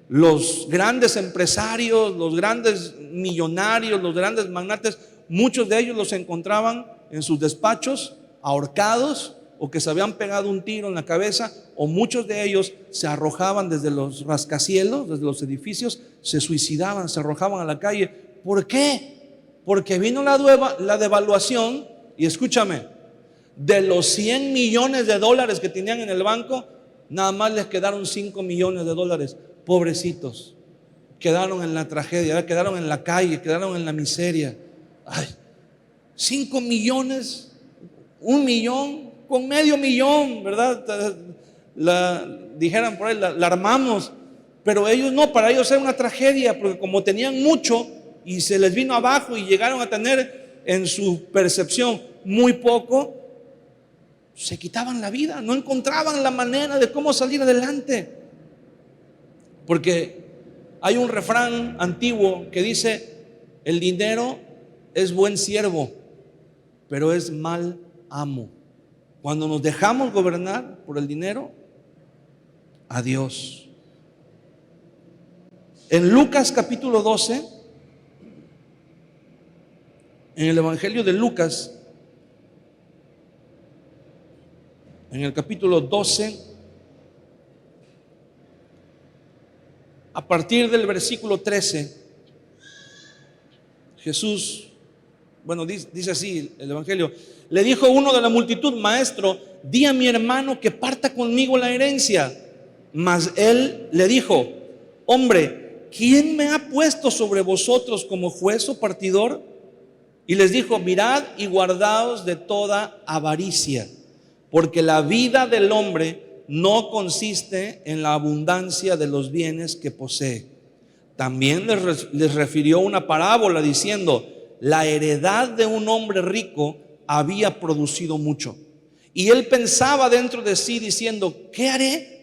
los grandes empresarios, los grandes millonarios, los grandes magnates, muchos de ellos los encontraban en sus despachos ahorcados, o que se habían pegado un tiro en la cabeza, o muchos de ellos se arrojaban desde los rascacielos, desde los edificios, se suicidaban, se arrojaban a la calle. ¿Por qué? Porque vino la devaluación, y escúchame, de los 100 millones de dólares que tenían en el banco, nada más les quedaron 5 millones de dólares. Pobrecitos, quedaron en la tragedia, quedaron en la calle, quedaron en la miseria. Ay, 5 millones, 1 millón, con medio millón, ¿verdad? Dijeran por ahí, la armamos. Pero ellos no, para ellos era una tragedia, porque como tenían mucho, y se les vino abajo y llegaron a tener en su percepción muy poco, se quitaban la vida, no encontraban la manera de cómo salir adelante. Porque hay un refrán antiguo que dice: el dinero es buen siervo, pero es mal amo. Cuando nos dejamos gobernar por el dinero, adiós. En Lucas capítulo 12, en el Evangelio de Lucas, en el capítulo 12, a partir del versículo 13, Jesús, dice así el Evangelio: le dijo uno de la multitud: maestro, di a mi hermano que parta conmigo la herencia. Mas él le dijo: hombre, ¿quién me ha puesto sobre vosotros como juez o partidor? Y les dijo: mirad y guardaos de toda avaricia, porque la vida del hombre no consiste en la abundancia de los bienes que posee. También les refirió una parábola diciendo: la heredad de un hombre rico había producido mucho. Y él pensaba dentro de sí diciendo: ¿qué haré?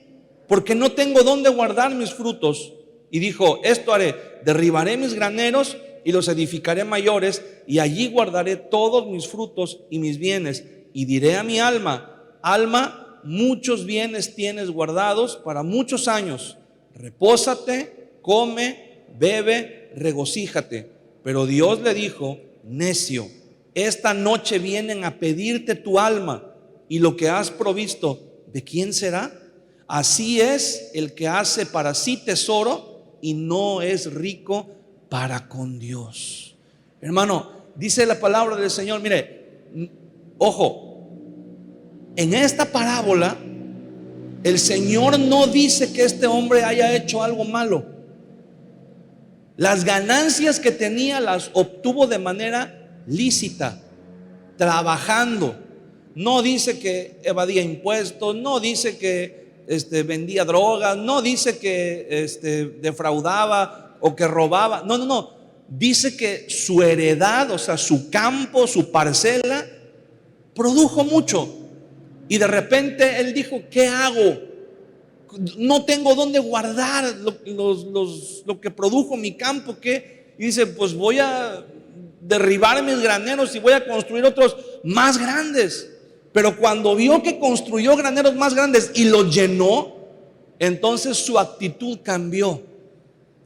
Porque no tengo dónde guardar mis frutos. Y dijo: esto haré, derribaré mis graneros y los edificaré mayores, y allí guardaré todos mis frutos y mis bienes. Y diré a mi alma: alma, muchos bienes tienes guardados para muchos años. Repósate, come, bebe, regocíjate. Pero Dios le dijo: necio, esta noche vienen a pedirte tu alma, y lo que has provisto, ¿de quién será? Así es el que hace para sí tesoro y no es rico para con Dios. Hermano, dice la palabra del Señor, mire, ojo, en esta parábola el Señor no dice que este hombre haya hecho algo malo. Las ganancias que tenía las obtuvo de manera lícita, trabajando. No dice que evadía impuestos, no dice que vendía drogas, no dice que defraudaba o que robaba. No. Dice que su heredad, o sea, su campo, su parcela, produjo mucho. Y de repente él dijo: ¿qué hago? No tengo dónde guardar lo que produjo mi campo. ¿Qué? Y dice: pues voy a derribar mis graneros y voy a construir otros más grandes. Pero cuando vio que construyó graneros más grandes y los llenó, entonces su actitud cambió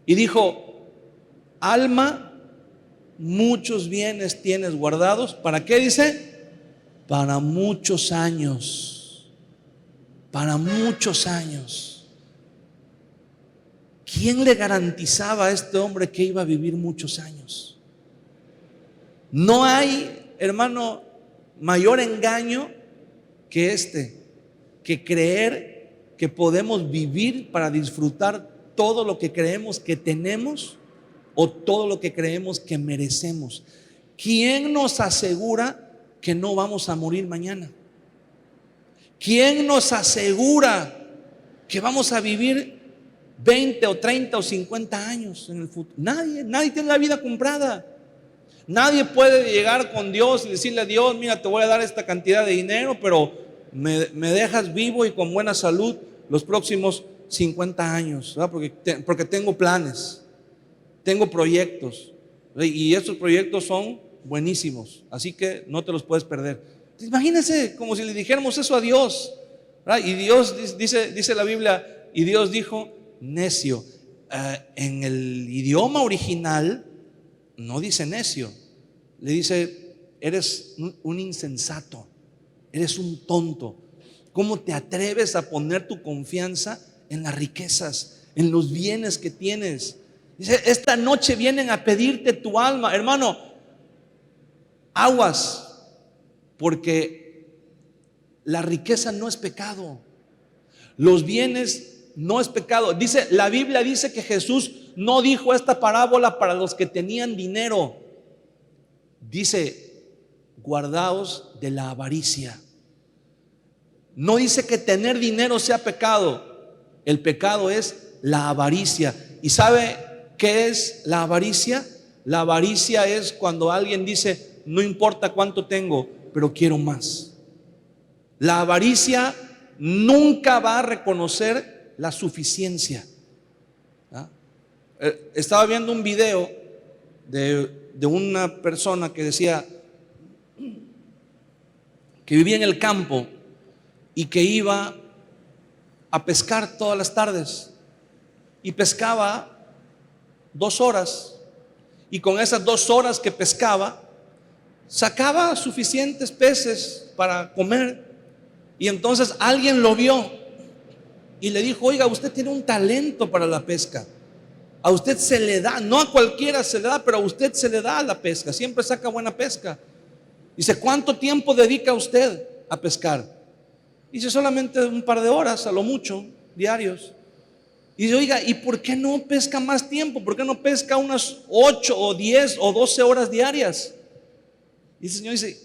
y dijo: alma, muchos bienes tienes guardados. ¿Para qué? Dice: para muchos años. Para muchos años. ¿Quién le garantizaba a este hombre que iba a vivir muchos años? No hay, hermano, mayor engaño que creer que podemos vivir para disfrutar todo lo que creemos que tenemos o todo lo que creemos que merecemos. ¿Quién nos asegura que no vamos a morir mañana? ¿Quién nos asegura que vamos a vivir 20 o 30 o 50 años en el futuro? Nadie tiene la vida comprada. Nadie puede llegar con Dios y decirle a Dios: mira, te voy a dar esta cantidad de dinero, pero me dejas vivo y con buena salud los próximos 50 años, ¿verdad? Porque tengo planes, tengo proyectos, y estos proyectos son buenísimos, así que no te los puedes perder. Imagínense como si le dijéramos eso a Dios, ¿verdad? Y Dios dice la Biblia, y Dios dijo: necio. En el idioma original no dice necio, le dice: eres un insensato, eres un tonto. ¿Cómo te atreves a poner tu confianza en las riquezas, en los bienes que tienes? Dice: esta noche vienen a pedirte tu alma. Hermano, aguas, porque la riqueza no es pecado, los bienes no es pecado. Dice, la Biblia dice que Jesús no dijo esta parábola para los que tenían dinero. Dice: guardaos de la avaricia. No dice que tener dinero sea pecado. El pecado es la avaricia. ¿Y sabe qué es la avaricia? La avaricia es cuando alguien dice, no importa cuánto tengo, pero quiero más. La avaricia nunca va a reconocer la suficiencia. ¿Ah? Estaba viendo un video de una persona que decía que vivía en el campo y que iba a pescar todas las tardes y pescaba 2 horas, y con esas 2 horas que pescaba sacaba suficientes peces para comer. Y entonces alguien lo vio y le dijo, oiga, usted tiene un talento para la pesca, a usted se le da, no a cualquiera se le da, pero a usted se le da la pesca, siempre saca buena pesca. Dice, ¿cuánto tiempo dedica usted a pescar? Dice, solamente un par de horas, a lo mucho, diarios. Y dice, oiga, ¿y por qué no pesca más tiempo? ¿Por qué no pesca unas 8 o 10 o 12 horas diarias? Y el Señor dice,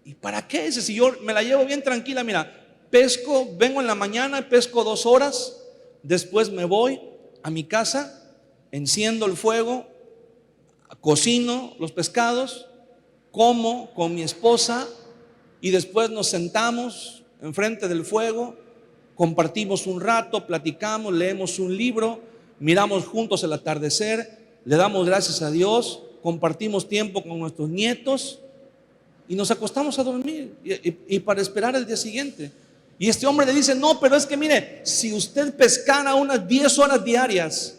¿y para qué? Dice, si yo me la llevo bien tranquila, mira, pesco, vengo en la mañana, pesco 2 horas, después me voy a mi casa, enciendo el fuego, cocino los pescados, como con mi esposa y después nos sentamos enfrente del fuego, compartimos un rato, platicamos, leemos un libro, miramos juntos el atardecer, le damos gracias a Dios, compartimos tiempo con nuestros nietos y nos acostamos a dormir y para esperar el día siguiente. Y este hombre le dice, no, pero es que mire, si usted pescara unas 10 horas diarias,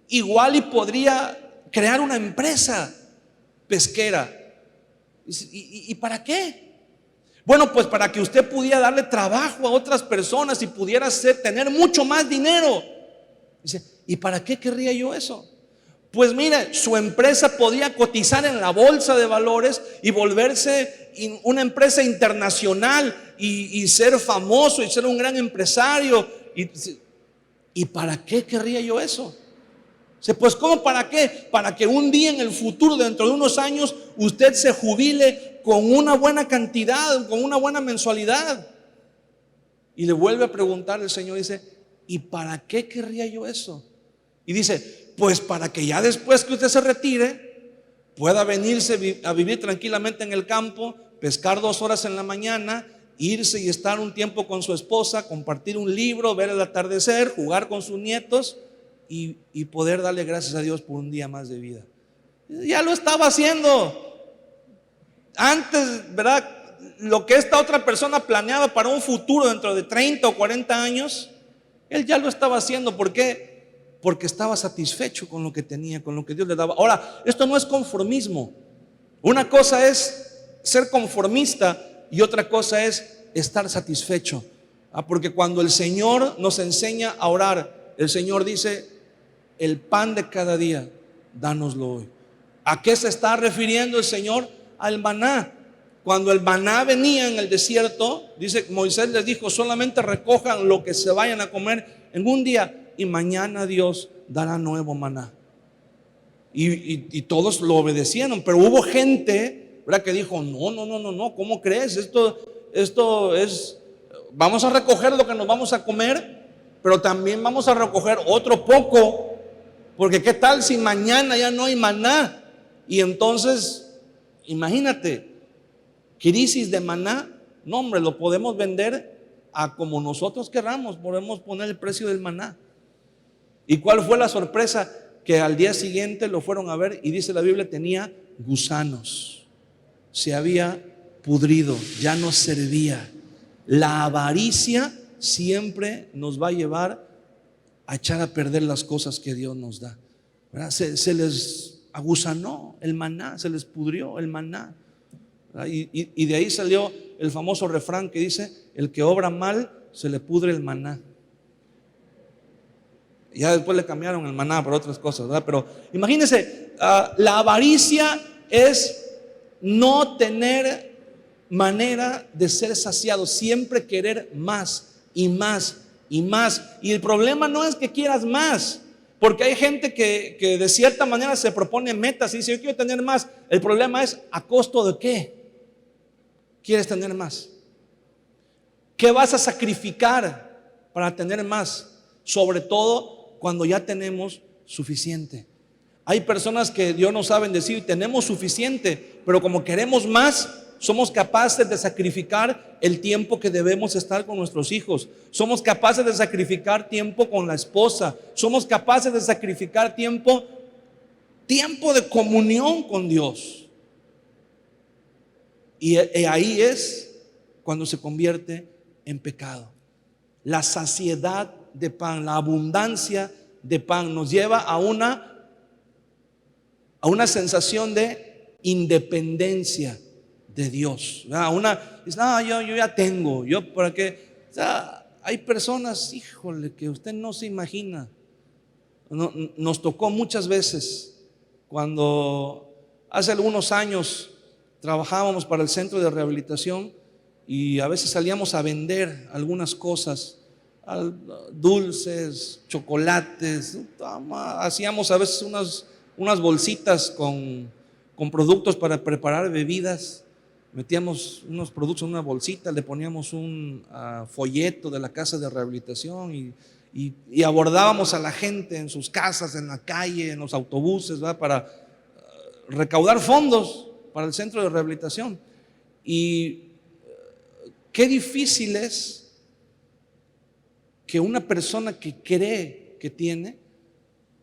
igual y podría crear una empresa pesquera. ¿Y para qué? Bueno, pues para que usted pudiera darle trabajo a otras personas y pudiera tener mucho más dinero. Dice, ¿y para qué querría yo eso? Pues mire, su empresa podía cotizar en la bolsa de valores y volverse una empresa internacional y ser famoso y ser un gran empresario. ¿Y para qué querría yo eso? Pues ¿cómo para qué? Para que un día en el futuro, dentro de unos años, usted se jubile con una buena cantidad, con una buena mensualidad. Y le vuelve a preguntar el Señor, dice, ¿y para qué querría yo eso? Y dice, pues para que ya después que usted se retire, pueda venirse a vivir tranquilamente en el campo, pescar 2 horas en la mañana, irse y estar un tiempo con su esposa, compartir un libro, ver el atardecer, jugar con sus nietos y poder darle gracias a Dios por un día más de vida. Ya lo estaba haciendo antes, ¿verdad? Lo que esta otra persona planeaba para un futuro dentro de 30 o 40 años, él ya lo estaba haciendo. ¿Por qué? Porque estaba satisfecho con lo que tenía, con lo que Dios le daba. Ahora, esto no es conformismo. Una cosa es ser conformista y otra cosa es estar satisfecho. Porque cuando el Señor nos enseña a orar, el Señor dice, el pan de cada día, dánoslo hoy. ¿A qué se está refiriendo el Señor? Al maná. Cuando el maná venía en el desierto, dice, Moisés les dijo, solamente recojan lo que se vayan a comer en un día y mañana Dios dará nuevo maná. Y todos lo obedecieron, pero hubo gente, ¿verdad?, que dijo, no, ¿cómo crees? Esto es, vamos a recoger lo que nos vamos a comer, pero también vamos a recoger otro poco, porque qué tal si mañana ya no hay maná. Y entonces, imagínate, crisis de maná, no hombre, lo podemos vender a como nosotros queramos, podemos poner el precio del maná. ¿Y cuál fue la sorpresa? Que al día siguiente lo fueron a ver y dice la Biblia, tenía gusanos, se había pudrido, ya no servía. La avaricia siempre nos va a llevar a echar a perder las cosas que Dios nos da, ¿verdad? Se les agusanó el maná, se les pudrió el maná, y de ahí salió el famoso refrán que dice, el que obra mal se le pudre el maná. Ya después le cambiaron el maná por otras cosas, ¿verdad? Pero imagínense, la avaricia es no tener manera de ser saciado, siempre querer más y más y más. Y el problema no es que quieras más, porque hay gente que de cierta manera se propone metas y dice, yo quiero tener más. El problema es, ¿a costo de qué quieres tener más? ¿Qué vas a sacrificar para tener más? Sobre todo cuando ya tenemos suficiente. Hay personas que Dios nos ha bendecido y tenemos suficiente, pero como queremos más, somos capaces de sacrificar el tiempo que debemos estar con nuestros hijos. Somos capaces de sacrificar tiempo con la esposa. Somos capaces de sacrificar tiempo de comunión con Dios. Y ahí es cuando se convierte en pecado. La saciedad de pan, la abundancia de pan nos lleva a una sensación de independencia de Dios. Yo ya tengo, yo para qué. O sea, hay personas, híjole, que usted no se imagina. Nos tocó muchas veces cuando hace algunos años trabajábamos para el centro de rehabilitación y a veces salíamos a vender algunas cosas, dulces, chocolates, hacíamos a veces unas bolsitas con productos para preparar bebidas. Metíamos unos productos en una bolsita, le poníamos un folleto de la casa de rehabilitación y abordábamos a la gente en sus casas, en la calle, en los autobuses, ¿verdad? Para recaudar fondos para el centro de rehabilitación. Y qué difícil es que una persona que cree que tiene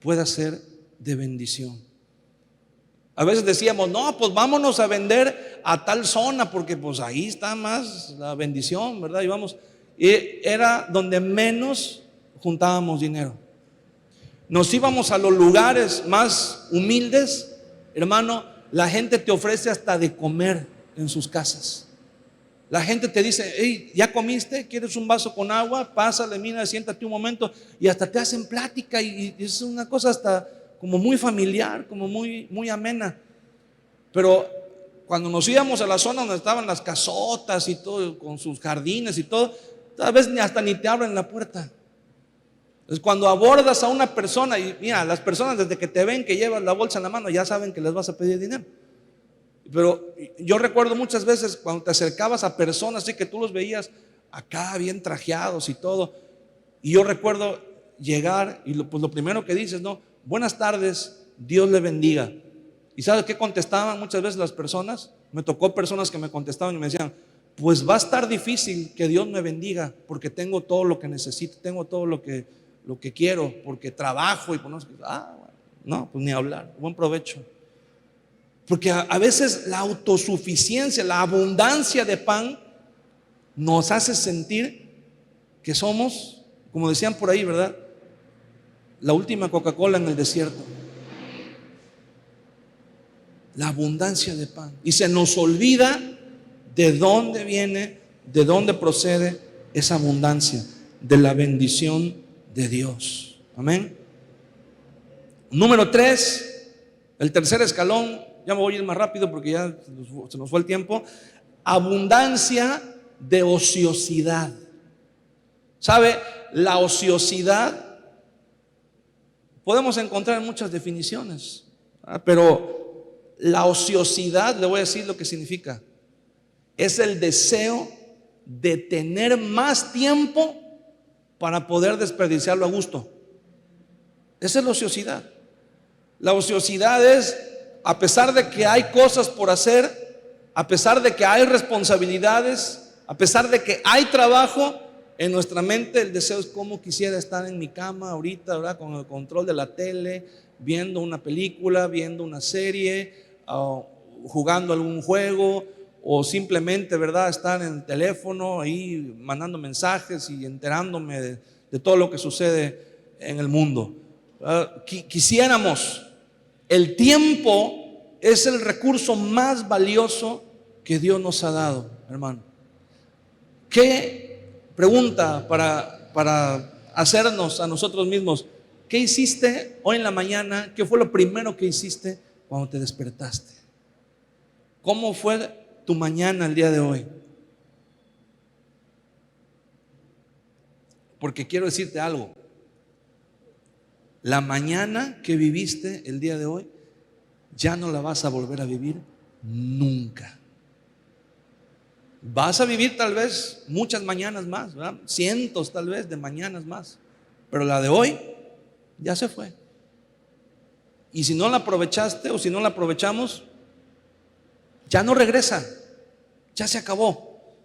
pueda ser de bendición. A veces decíamos, no, pues vámonos a vender a tal zona porque pues ahí está más la bendición, ¿verdad? Y era donde menos juntábamos dinero. Nos íbamos a los lugares más humildes, hermano, la gente te ofrece hasta de comer en sus casas. La gente te dice, hey, ¿ya comiste? ¿Quieres un vaso con agua? Pásale, mira, siéntate un momento. Y hasta te hacen plática y es una cosa hasta como muy familiar, como muy, muy amena. Pero cuando nos íbamos a la zona donde estaban las casotas y todo, con sus jardines y todo, tal vez ni te abren la puerta. Entonces cuando abordas a una persona, y mira, las personas desde que te ven que llevas la bolsa en la mano ya saben que les vas a pedir dinero. Pero yo recuerdo muchas veces cuando te acercabas a personas así que tú los veías acá bien trajeados y todo, y yo recuerdo llegar y pues lo primero que dices, no, buenas tardes, Dios le bendiga. ¿Y sabes qué contestaban muchas veces las personas? Me tocó personas que me contestaban y me decían, pues va a estar difícil que Dios me bendiga porque tengo todo lo que necesito, tengo todo lo que quiero, porque trabajo y pues no, pues ni hablar, buen provecho. Porque a veces la autosuficiencia, la abundancia de pan nos hace sentir que somos, como decían por ahí, ¿verdad? La última Coca-Cola en el desierto. La abundancia de pan. Y se nos olvida de dónde viene, de dónde procede esa abundancia, de la bendición de Dios. Amén. Número 3, el tercer escalón, ya me voy a ir más rápido porque ya se nos fue el tiempo. Abundancia de ociosidad. ¿Sabe? La ociosidad podemos encontrar muchas definiciones, pero la ociosidad, le voy a decir lo que significa. Es el deseo de tener más tiempo para poder desperdiciarlo a gusto. Esa es la ociosidad. La ociosidad es, a pesar de que hay cosas por hacer, a pesar de que hay responsabilidades, a pesar de que hay trabajo, en nuestra mente el deseo es como quisiera estar en mi cama ahorita, ¿verdad? Con el control de la tele, viendo una película, viendo una serie, jugando algún juego, o simplemente, ¿verdad?, estar en el teléfono ahí mandando mensajes y enterándome de todo lo que sucede en el mundo. Quisiéramos, el tiempo es el recurso más valioso que Dios nos ha dado, hermano. ¿Qué pregunta para hacernos a nosotros mismos? ¿Qué hiciste hoy en la mañana? ¿Qué fue lo primero que hiciste cuando te despertaste? ¿Cómo fue tu mañana el día de hoy? Porque quiero decirte algo. La mañana que viviste el día de hoy ya no la vas a volver a vivir nunca. Vas a vivir tal vez muchas mañanas más, ¿verdad? Cientos tal vez de mañanas más, pero la de hoy ya se fue. Y si no la aprovechaste o si no la aprovechamos, ya no regresa, ya se acabó.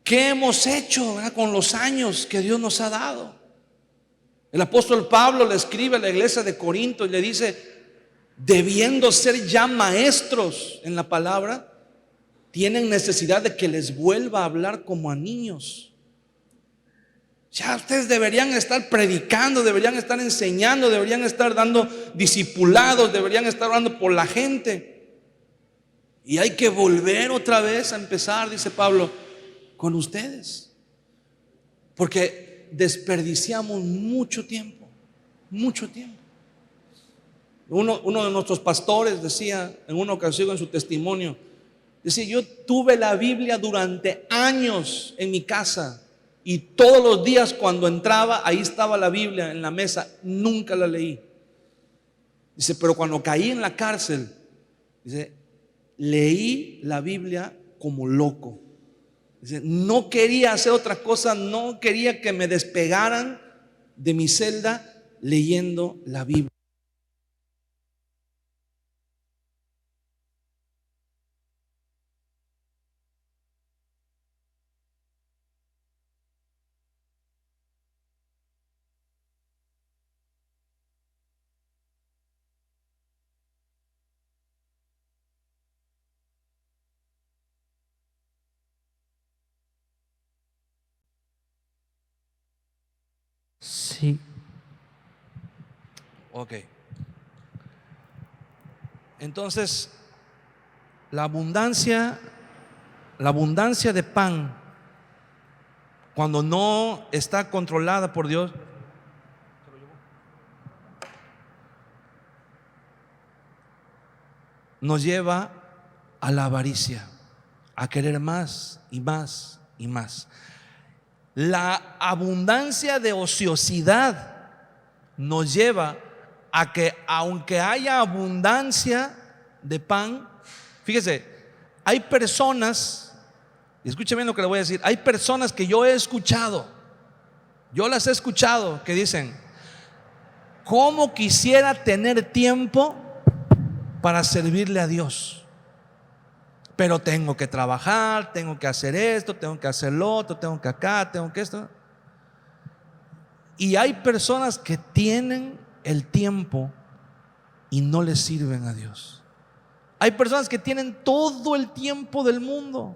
¿Qué hemos hecho, verdad, con los años que Dios nos ha dado? El apóstol Pablo le escribe a la iglesia de Corinto y le dice: debiendo ser ya maestros en la palabra, tienen necesidad de que les vuelva a hablar como a niños. Ya ustedes deberían estar predicando, deberían estar enseñando, deberían estar dando discipulados, deberían estar orando por la gente. Y hay que volver otra vez a empezar, dice Pablo, con ustedes. Porque desperdiciamos mucho tiempo, mucho tiempo. Uno de nuestros pastores decía en una ocasión en su testimonio, decía: yo tuve la Biblia durante años en mi casa y todos los días cuando entraba, ahí estaba la Biblia en la mesa, nunca la leí. Dice, pero cuando caí en la cárcel, dice, leí la Biblia como loco. Dice, no quería hacer otra cosa, no quería que me despegaran de mi celda leyendo la Biblia. Sí. Ok. Entonces, la abundancia de pan, cuando no está controlada por Dios, nos lleva a la avaricia, a querer más y más y más. La abundancia de ociosidad nos lleva a que, aunque haya abundancia de pan, fíjese, hay personas, y escuchen bien lo que le voy a decir, hay personas que yo las he escuchado, que dicen: ¿cómo quisiera tener tiempo para servirle a Dios? Pero tengo que trabajar, tengo que hacer esto, tengo que hacer lo otro, tengo que acá, tengo que esto. Y hay personas que tienen el tiempo y no le sirven a Dios. Hay personas que tienen todo el tiempo del mundo,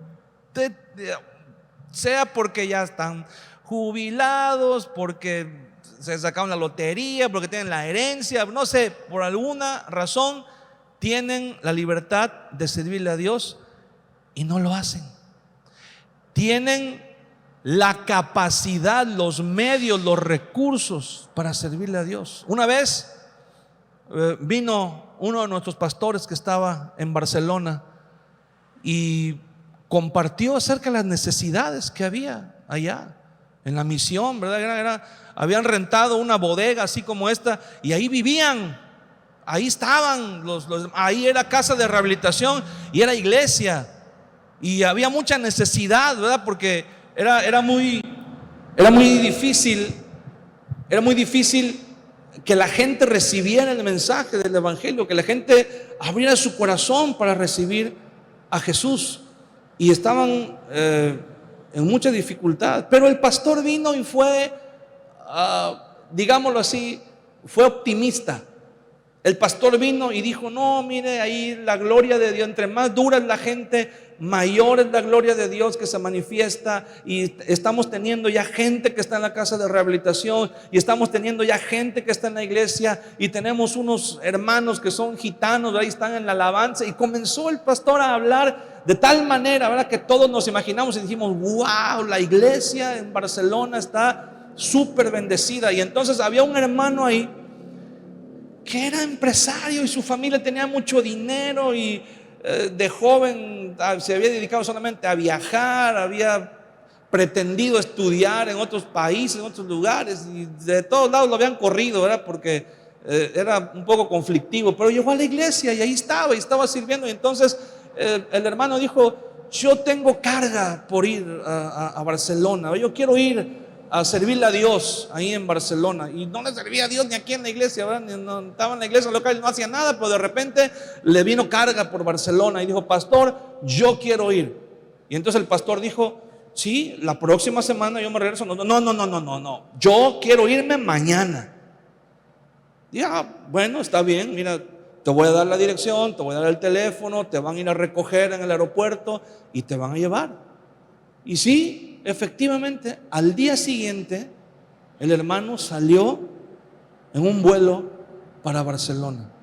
sea porque ya están jubilados, porque se sacaron la lotería, porque tienen la herencia, no sé, por alguna razón tienen la libertad de servirle a Dios y no lo hacen. Tienen la capacidad, los medios, los recursos para servirle a Dios. Una vez vino uno de nuestros pastores que estaba en Barcelona y compartió acerca de las necesidades que había allá en la misión, ¿verdad? Habían rentado una bodega así como esta y ahí vivían, ahí estaban, ahí era casa de rehabilitación y era iglesia. Y había mucha necesidad, ¿verdad? Porque era muy difícil que la gente recibiera el mensaje del evangelio, que la gente abriera su corazón para recibir a Jesús. Y estaban en mucha dificultad. Pero el pastor vino y fue, digámoslo así, fue optimista. El pastor vino y dijo: no, mire, ahí la gloria de Dios, entre más dura es la gente, mayor es la gloria de Dios que se manifiesta. Y estamos teniendo ya gente que está en la casa de rehabilitación, y estamos teniendo ya gente que está en la iglesia, y tenemos unos hermanos que son gitanos, ahí están en la alabanza. Y comenzó el pastor a hablar de tal manera, ¿verdad?, que todos nos imaginamos y dijimos: wow, la iglesia en Barcelona está súper bendecida. Y entonces había un hermano ahí que era empresario y su familia tenía mucho dinero, y de joven se había dedicado solamente a viajar, había pretendido estudiar en otros países, en otros lugares, y de todos lados lo habían corrido, ¿verdad? Porque era un poco conflictivo, pero llegó a la iglesia y ahí estaba sirviendo. Y entonces el hermano dijo: yo tengo carga por ir a Barcelona, yo quiero ir a servirle a Dios ahí en Barcelona. Y no le servía a Dios ni aquí en la iglesia, ¿verdad? No, estaba en la iglesia local y no hacía nada, pero de repente le vino carga por Barcelona y dijo: pastor, yo quiero ir. Y entonces el pastor dijo: sí, la próxima semana yo me regreso. No, yo quiero irme mañana. Ya, bueno, está bien, mira, te voy a dar la dirección, te voy a dar el teléfono, te van a ir a recoger en el aeropuerto y te van a llevar. Y sí, efectivamente, al día siguiente, el hermano salió en un vuelo para Barcelona.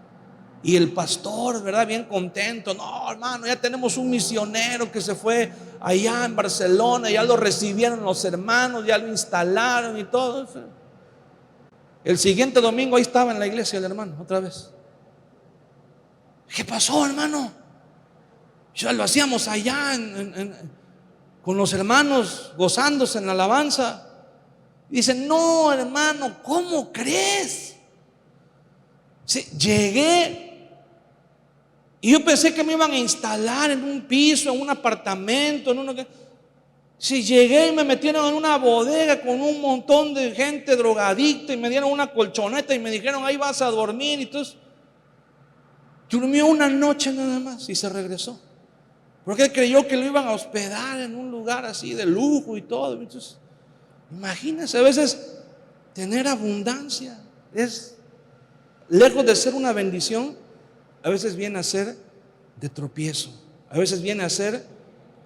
Y el pastor, ¿verdad? Bien contento. No, hermano, ya tenemos un misionero que se fue allá en Barcelona, ya lo recibieron los hermanos, ya lo instalaron y todo. El siguiente domingo ahí estaba en la iglesia el hermano, otra vez. ¿Qué pasó, hermano? Ya lo hacíamos allá con los hermanos gozándose en la alabanza. Dicen: no, hermano, ¿cómo crees? Sí, llegué y yo pensé que me iban a instalar en un piso, en un apartamento, en uno que... Si llegué y me metieron en una bodega con un montón de gente drogadicta y me dieron una colchoneta y me dijeron: ahí vas a dormir. Y entonces durmió una noche nada más y se regresó, porque él creyó que lo iban a hospedar en un lugar así de lujo y todo. Entonces, imagínense, a veces tener abundancia es, lejos de ser una bendición, a veces viene a ser de tropiezo, a veces viene a ser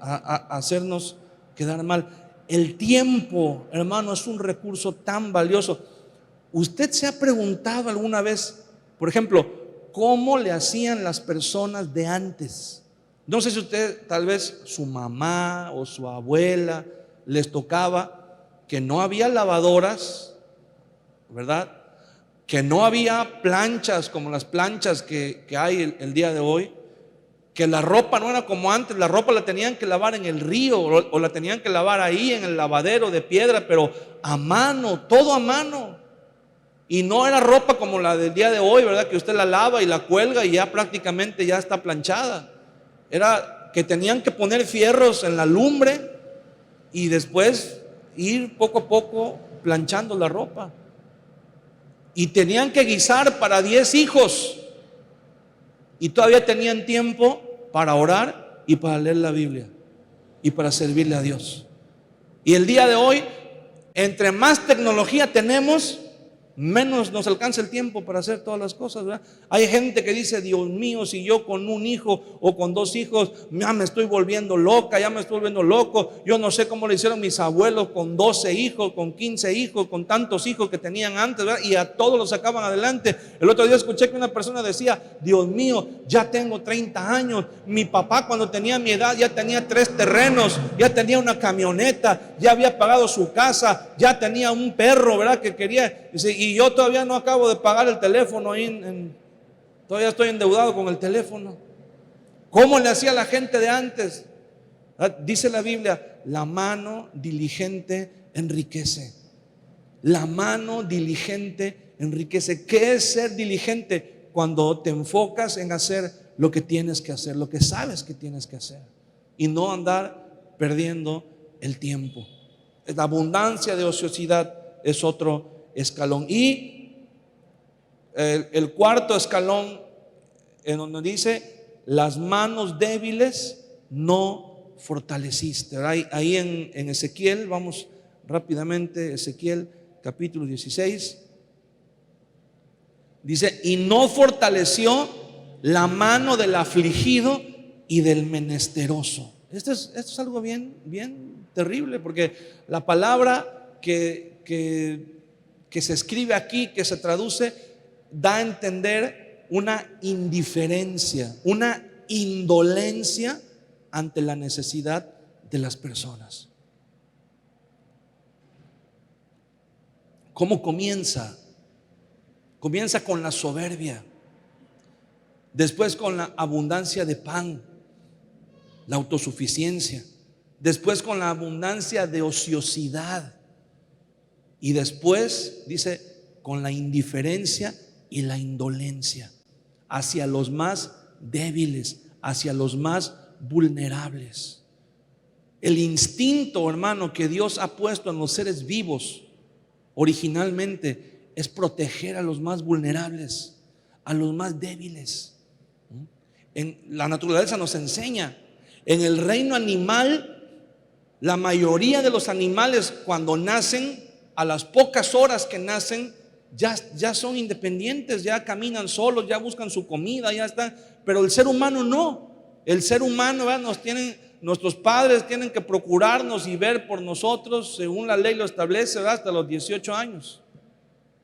a hacernos quedar mal. El tiempo, hermano, es un recurso tan valioso. ¿Usted se ha preguntado alguna vez, por ejemplo, cómo le hacían las personas de antes? No sé si usted, tal vez su mamá o su abuela les tocaba que no había lavadoras, ¿verdad? Que no había planchas como las planchas que hay el día de hoy, que la ropa no era como antes, la ropa la tenían que lavar en el río o la tenían que lavar ahí en el lavadero de piedra, pero a mano, todo a mano. Y no era ropa como la del día de hoy, ¿verdad? Que usted la lava y la cuelga y ya prácticamente ya está planchada. Era que tenían que poner fierros en la lumbre y después ir poco a poco planchando la ropa. Y tenían que guisar para 10 hijos. Y todavía tenían tiempo para orar y para leer la Biblia y para servirle a Dios. Y el día de hoy, entre más tecnología tenemos, menos nos alcanza el tiempo para hacer todas las cosas, ¿verdad? Hay gente que dice: Dios mío, si yo con un hijo o con 2 hijos ya me estoy volviendo loca, ya me estoy volviendo loco. Yo no sé cómo le hicieron mis abuelos con 12 hijos, con 15 hijos, con tantos hijos que tenían antes, ¿verdad? Y a todos los sacaban adelante. El otro día escuché que una persona decía: Dios mío, ya tengo 30 años, mi papá cuando tenía mi edad ya tenía 3 terrenos, ya tenía una camioneta, ya había pagado su casa, ya tenía un perro, ¿verdad? Que quería, y yo todavía no acabo de pagar el teléfono ahí todavía estoy endeudado con el teléfono. ¿Cómo le hacía la gente de antes? Dice la Biblia: la mano diligente enriquece. La mano diligente enriquece. ¿Qué es ser diligente? Cuando te enfocas en hacer lo que tienes que hacer, lo que sabes que tienes que hacer, y no andar perdiendo el tiempo. La abundancia de ociosidad es otro escalón. Y el cuarto escalón, en donde dice: las manos débiles no fortaleciste. Ahí en Ezequiel, vamos rápidamente, Ezequiel capítulo 16, dice: y no fortaleció la mano del afligido y del menesteroso. Esto es algo bien terrible, porque la palabra que se escribe aquí, que se traduce, da a entender una indiferencia, una indolencia ante la necesidad de las personas. ¿Cómo comienza? Comienza con la soberbia, después con la abundancia de pan, la autosuficiencia, después con la abundancia de ociosidad, y después dice con la indiferencia y la indolencia hacia los más débiles, hacia los más vulnerables. El instinto, hermano, que Dios ha puesto en los seres vivos originalmente es proteger a los más vulnerables, a los más débiles. En la naturaleza nos enseña. En el reino animal, la mayoría de los animales cuando nacen, a las pocas horas que nacen, ya son independientes, ya caminan solos, ya buscan su comida, ya están. Pero el ser humano no. El ser humano, ¿verdad? Nuestros padres tienen que procurarnos y ver por nosotros, según la ley lo establece, ¿verdad? Hasta los 18 años.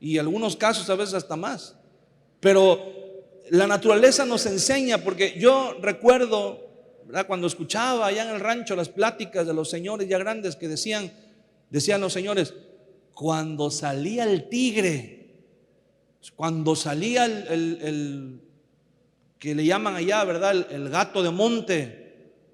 Y en algunos casos a veces hasta más. Pero la naturaleza nos enseña, porque yo recuerdo, ¿verdad?, cuando escuchaba allá en el rancho las pláticas de los señores ya grandes que decían los señores, cuando salía el tigre, cuando salía el que le llaman allá, ¿verdad?, el gato de monte,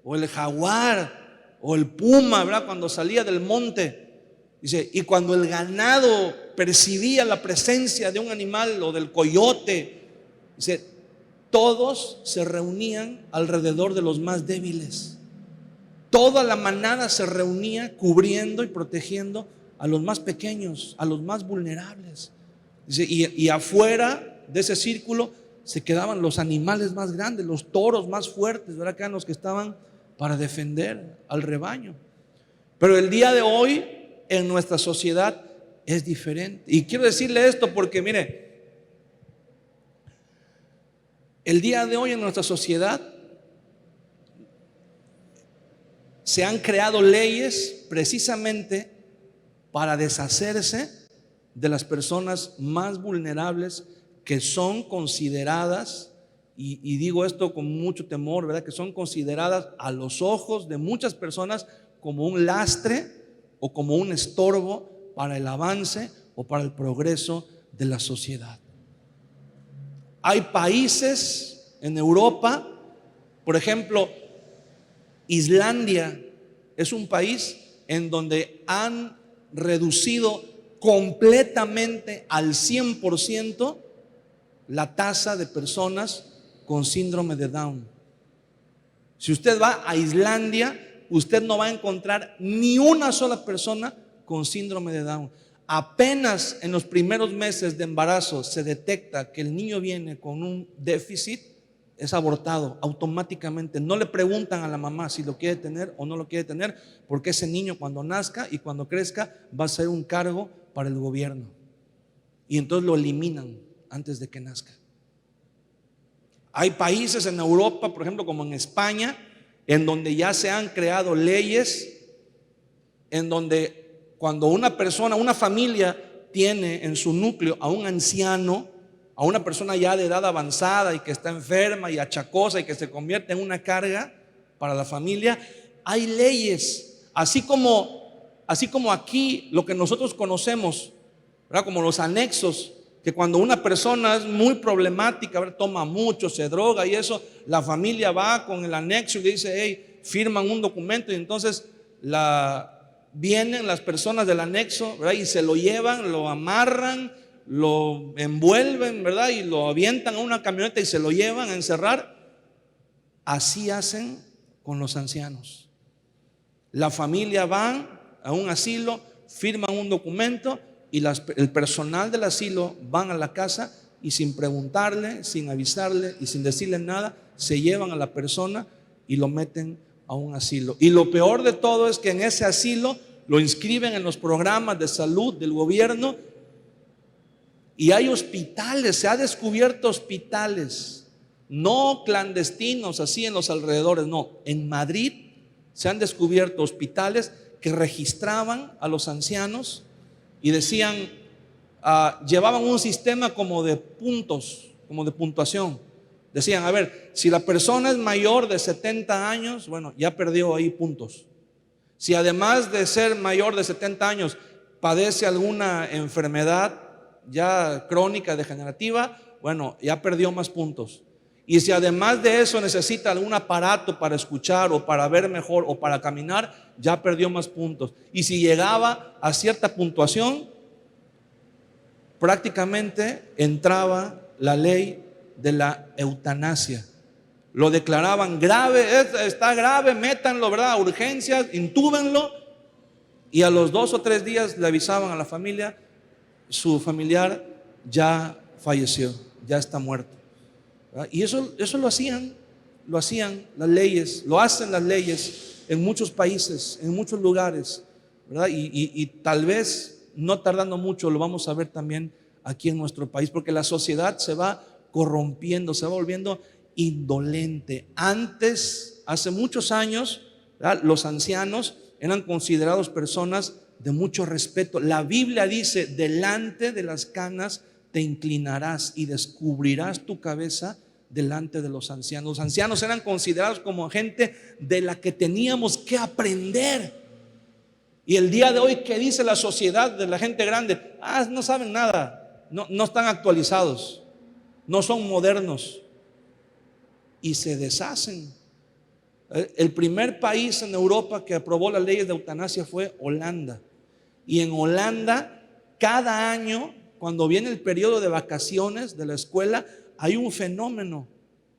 o el jaguar, o el puma, ¿verdad?, cuando salía del monte, dice, y cuando el ganado percibía la presencia de un animal o del coyote, dice, todos se reunían alrededor de los más débiles. Toda la manada se reunía cubriendo y protegiendo a los más pequeños, a los más vulnerables. Dice, y afuera de ese círculo se quedaban los animales más grandes, los toros más fuertes, ¿verdad?, que eran los que estaban para defender al rebaño. Pero el día de hoy en nuestra sociedad es diferente. Y quiero decirle esto porque mire, el día de hoy en nuestra sociedad se han creado leyes precisamente para deshacerse de las personas más vulnerables que son consideradas, y digo esto con mucho temor, ¿verdad?, que son consideradas a los ojos de muchas personas como un lastre o como un estorbo para el avance o para el progreso de la sociedad. Hay países en Europa, por ejemplo, Islandia es un país en donde han reducido completamente al 100% la tasa de personas con síndrome de Down. Si usted va a Islandia, usted no va a encontrar ni una sola persona con síndrome de Down. Apenas en los primeros meses de embarazo se detecta que el niño viene con un déficit, es abortado automáticamente. No le preguntan a la mamá si lo quiere tener o no lo quiere tener, porque ese niño cuando nazca y cuando crezca va a ser un cargo para el gobierno. Y entonces lo eliminan antes de que nazca. Hay países en Europa, por ejemplo, como en España, en donde ya se han creado leyes en donde cuando una persona, una familia tiene en su núcleo a un anciano, a una persona ya de edad avanzada y que está enferma y achacosa y que se convierte en una carga para la familia, hay leyes, así como aquí lo que nosotros conocemos, ¿verdad?, como los anexos, que cuando una persona es muy problemática, ¿verdad?, toma mucho, se droga y eso, la familia va con el anexo y le dice, hey, firman un documento, y entonces vienen las personas del anexo, ¿verdad?, y se lo llevan, lo amarran, lo envuelven, ¿verdad?, y lo avientan a una camioneta y se lo llevan a encerrar. Así hacen con los ancianos. La familia va a un asilo, firman un documento y el personal del asilo van a la casa y sin preguntarle, sin avisarle y sin decirle nada, se llevan a la persona y lo meten a un asilo. Y lo peor de todo es que en ese asilo lo inscriben en los programas de salud del gobierno, y hay hospitales, se ha descubierto hospitales, no clandestinos así en los alrededores, no, en Madrid se han descubierto hospitales que registraban a los ancianos y decían, llevaban un sistema como de puntos, como de puntuación. Decían, a ver, si la persona es mayor de 70 años, bueno, ya perdió ahí puntos. Si además de ser mayor de 70 años padece alguna enfermedad ya crónica, degenerativa, bueno, ya perdió más puntos. Y si además de eso necesita algún aparato para escuchar o para ver mejor o para caminar, ya perdió más puntos. Y si llegaba a cierta puntuación, prácticamente entraba la ley de la eutanasia. lo declaraban grave, está grave, métanlo, ¿verdad? Urgencias, intúbenlo. Y a los 2 o 3 días le avisaban a la familia, su familiar ya falleció, ya está muerto, ¿verdad? Y eso lo hacían las leyes, lo hacen las leyes en muchos países, en muchos lugares, ¿verdad? Y tal vez no tardando mucho lo vamos a ver también aquí en nuestro país, porque la sociedad se va corrompiendo, se va volviendo indolente. Antes, hace muchos años, ¿verdad?, los ancianos eran considerados personas de mucho respeto. La Biblia dice: delante de las canas te inclinarás y descubrirás tu cabeza delante de los ancianos. Los ancianos eran considerados como gente de la que teníamos que aprender. Y el día de hoy, ¿qué dice la sociedad de la gente grande? No saben nada, no están actualizados, no son modernos, y se deshacen. El primer país en Europa que aprobó las leyes de eutanasia fue Holanda. Y en Holanda, cada año, cuando viene el periodo de vacaciones de la escuela, hay un fenómeno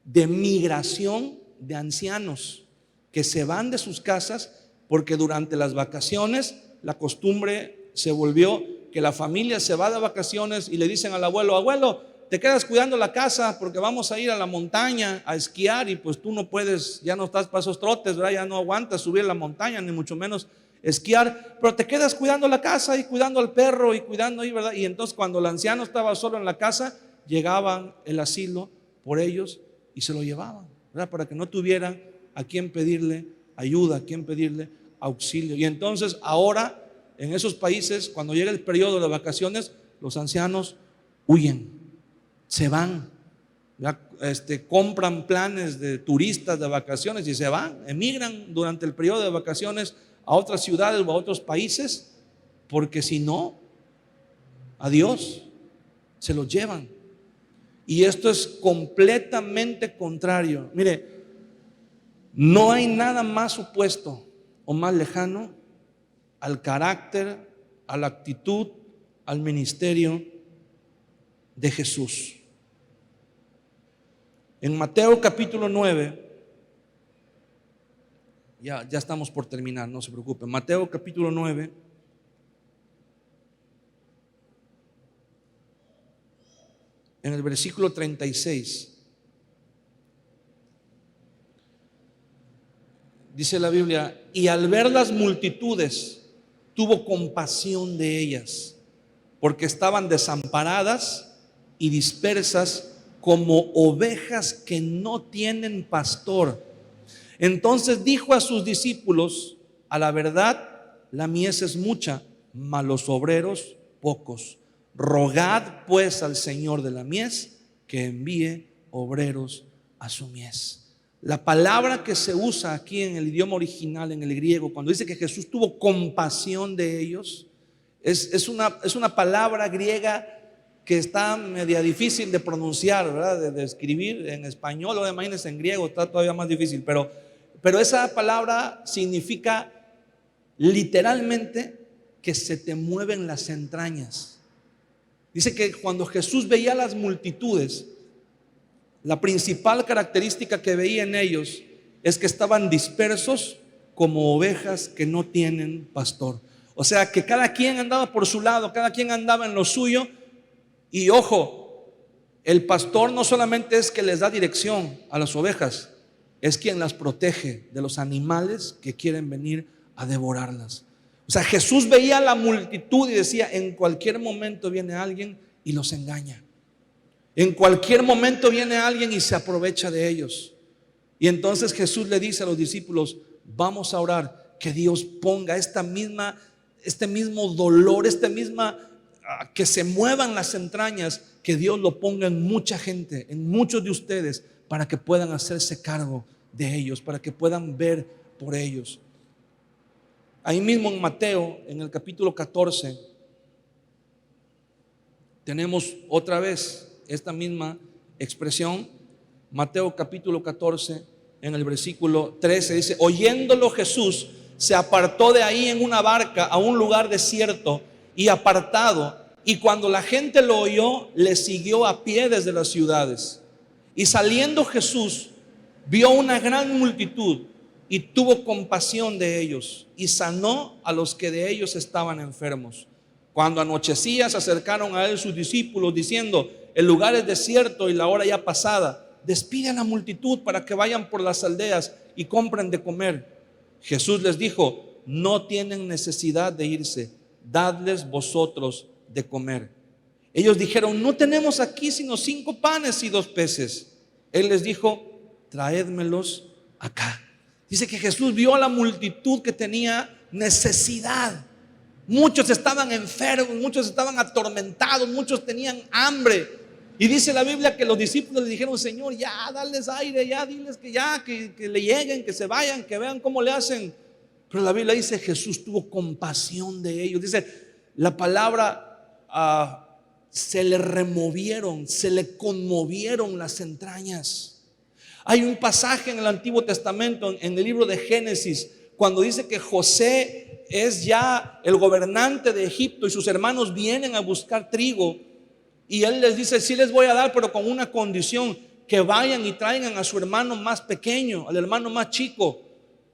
de migración de ancianos que se van de sus casas, porque durante las vacaciones la costumbre se volvió que la familia se va de vacaciones y le dicen al abuelo: abuelo, te quedas cuidando la casa porque vamos a ir a la montaña a esquiar, y pues tú no puedes, ya no estás para esos trotes, ¿verdad? Ya no aguantas subir la montaña, ni mucho menos esquiar, pero te quedas cuidando la casa y cuidando al perro y cuidando ahí, ¿verdad? Y entonces, cuando el anciano estaba solo en la casa, llegaban el asilo por ellos y se lo llevaban, ¿verdad? Para que no tuvieran a quien pedirle ayuda, a quien pedirle auxilio. Y entonces ahora en esos países, cuando llega el periodo de vacaciones, los ancianos huyen, se van, ¿verdad? Compran planes de turistas de vacaciones y se van, emigran durante el periodo de vacaciones a otras ciudades o a otros países, porque si no, adiós, se los llevan. Y esto es completamente contrario. Mire, no hay nada más opuesto o más lejano al carácter, a la actitud, al ministerio de Jesús. En Mateo capítulo 9, ya estamos por terminar, no se preocupen. Mateo capítulo 9, en el versículo 36, dice la Biblia: y al ver las multitudes, tuvo compasión de ellas, porque estaban desamparadas y dispersas como ovejas que no tienen pastor. Entonces dijo a sus discípulos: a la verdad, la mies es mucha, mas los obreros pocos. Rogad pues al Señor de la mies que envíe obreros a su mies. La palabra que se usa aquí en el idioma original, en el griego, cuando dice que Jesús tuvo compasión de ellos, es una palabra griega que está media difícil de pronunciar, ¿verdad? De escribir en español, o imagínense en griego, está todavía más difícil, pero esa palabra significa literalmente que se te mueven las entrañas. Dice que cuando Jesús veía las multitudes, la principal característica que veía en ellos es que estaban dispersos como ovejas que no tienen pastor. O sea, que cada quien andaba por su lado, cada quien andaba en lo suyo. Y ojo, el pastor no solamente es que les da dirección a las ovejas, es quien las protege de los animales que quieren venir a devorarlas. O sea, Jesús veía la multitud y decía: en cualquier momento viene alguien y los engaña. En cualquier momento viene alguien y se aprovecha de ellos. Y entonces Jesús le dice a los discípulos: vamos a orar que Dios ponga este mismo dolor, que se muevan las entrañas, que Dios lo ponga en mucha gente, en muchos de ustedes, para que puedan hacerse cargo de ellos, para que puedan ver por ellos. Ahí mismo en Mateo, en el capítulo 14, tenemos otra vez esta misma expresión. Mateo capítulo 14, en el versículo 13 dice: oyéndolo Jesús se apartó de ahí en una barca a un lugar desierto y apartado, y cuando la gente lo oyó, le siguió a pie desde las ciudades. Y saliendo Jesús vio una gran multitud y tuvo compasión de ellos y sanó a los que de ellos estaban enfermos. Cuando anochecía, se acercaron a él sus discípulos diciendo: el lugar es desierto y la hora ya pasada. Despide a la multitud para que vayan por las aldeas y compren de comer. Jesús les dijo: no tienen necesidad de irse, dadles vosotros de comer. Ellos dijeron: no tenemos aquí sino 5 panes y 2 peces. Él les dijo: traédmelos acá. Dice que Jesús vio a la multitud que tenía necesidad. Muchos estaban enfermos, muchos estaban atormentados, muchos tenían hambre. Y dice la Biblia que los discípulos le dijeron: Señor, ya dales aire, ya diles que ya, que le lleguen, que se vayan, que vean cómo le hacen. Pero la Biblia dice: Jesús tuvo compasión de ellos. Dice la palabra, se le removieron, se le conmovieron las entrañas. Hay un pasaje en el Antiguo Testamento, en el libro de Génesis, cuando dice que José es ya el gobernante de Egipto y sus hermanos vienen a buscar trigo, y él les dice: sí les voy a dar, pero con una condición, que vayan y traigan a su hermano más pequeño, al hermano más chico.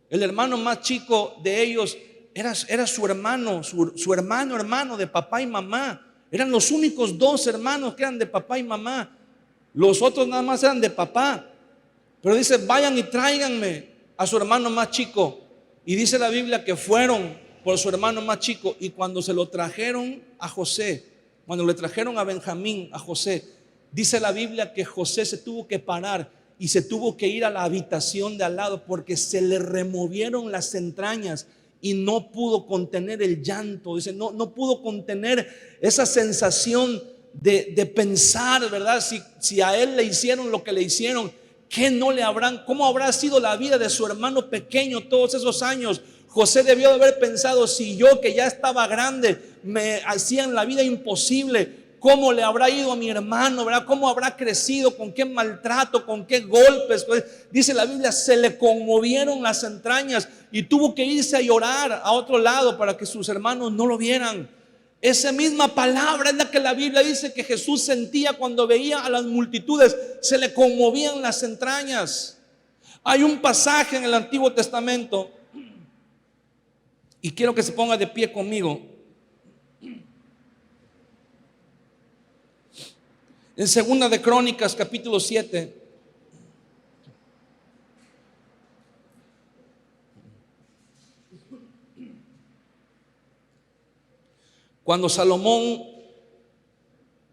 El hermano más chico de ellos era su hermano, su hermano de papá y mamá. Eran los únicos 2 hermanos que eran de papá y mamá. Los otros nada más eran de papá. Pero dice: vayan y tráiganme a su hermano más chico. Y dice la Biblia que fueron por su hermano más chico. Y cuando se lo trajeron a José, cuando le trajeron a Benjamín, a José, dice la Biblia que José se tuvo que parar y se tuvo que ir a la habitación de al lado, porque se le removieron las entrañas y no pudo contener el llanto. Dice: no pudo contener esa sensación de pensar, ¿verdad? Si a él le hicieron lo que le hicieron, ¿qué no le habrán? ¿Cómo habrá sido la vida de su hermano pequeño todos esos años? José debió de haber pensado: si yo, que ya estaba grande, me hacían la vida imposible, ¿cómo le habrá ido a mi hermano? ¿Verdad? ¿Cómo habrá crecido? ¿Con qué maltrato? ¿Con qué golpes? Pues, dice la Biblia, se le conmovieron las entrañas y tuvo que irse a llorar a otro lado para que sus hermanos no lo vieran. Esa misma palabra es la que la Biblia dice que Jesús sentía cuando veía a las multitudes. Se le conmovían las entrañas. Hay un pasaje en el Antiguo Testamento, y quiero que se ponga de pie conmigo, en 2 de Crónicas capítulo 7. Cuando Salomón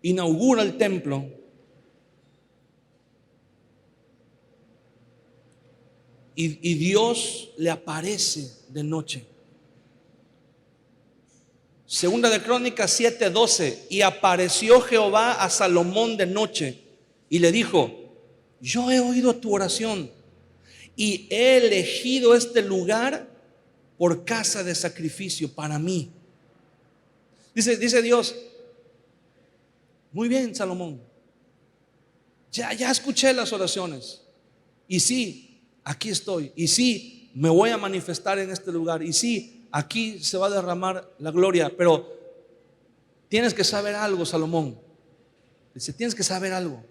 inaugura el templo, y Dios le aparece de noche. 2 de Crónicas 7:12. Y apareció Jehová a Salomón de noche y le dijo: yo he oído tu oración y he elegido este lugar por casa de sacrificio para mí. Dice Dios: muy bien, Salomón, ya escuché las oraciones, y sí, aquí estoy, y sí, me voy a manifestar en este lugar, y sí, aquí se va a derramar la gloria. Pero tienes que saber algo, Salomón. Dice: tienes que saber algo.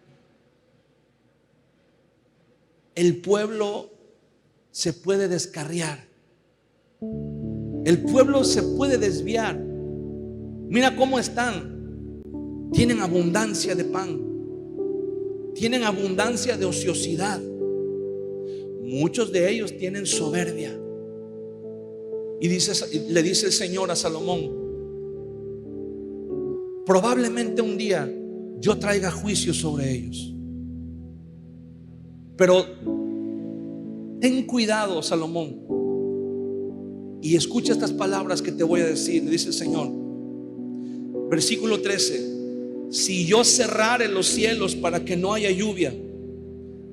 El pueblo se puede descarriar, el pueblo se puede desviar. Mira cómo están. Tienen abundancia de pan, tienen abundancia de ociosidad. Muchos de ellos tienen soberbia. Y le dice el Señor a Salomón: probablemente un día yo traiga juicio sobre ellos, pero ten cuidado, Salomón, y escucha estas palabras que te voy a decir. Le dice el Señor, versículo 13: si yo cerrare los cielos para que no haya lluvia,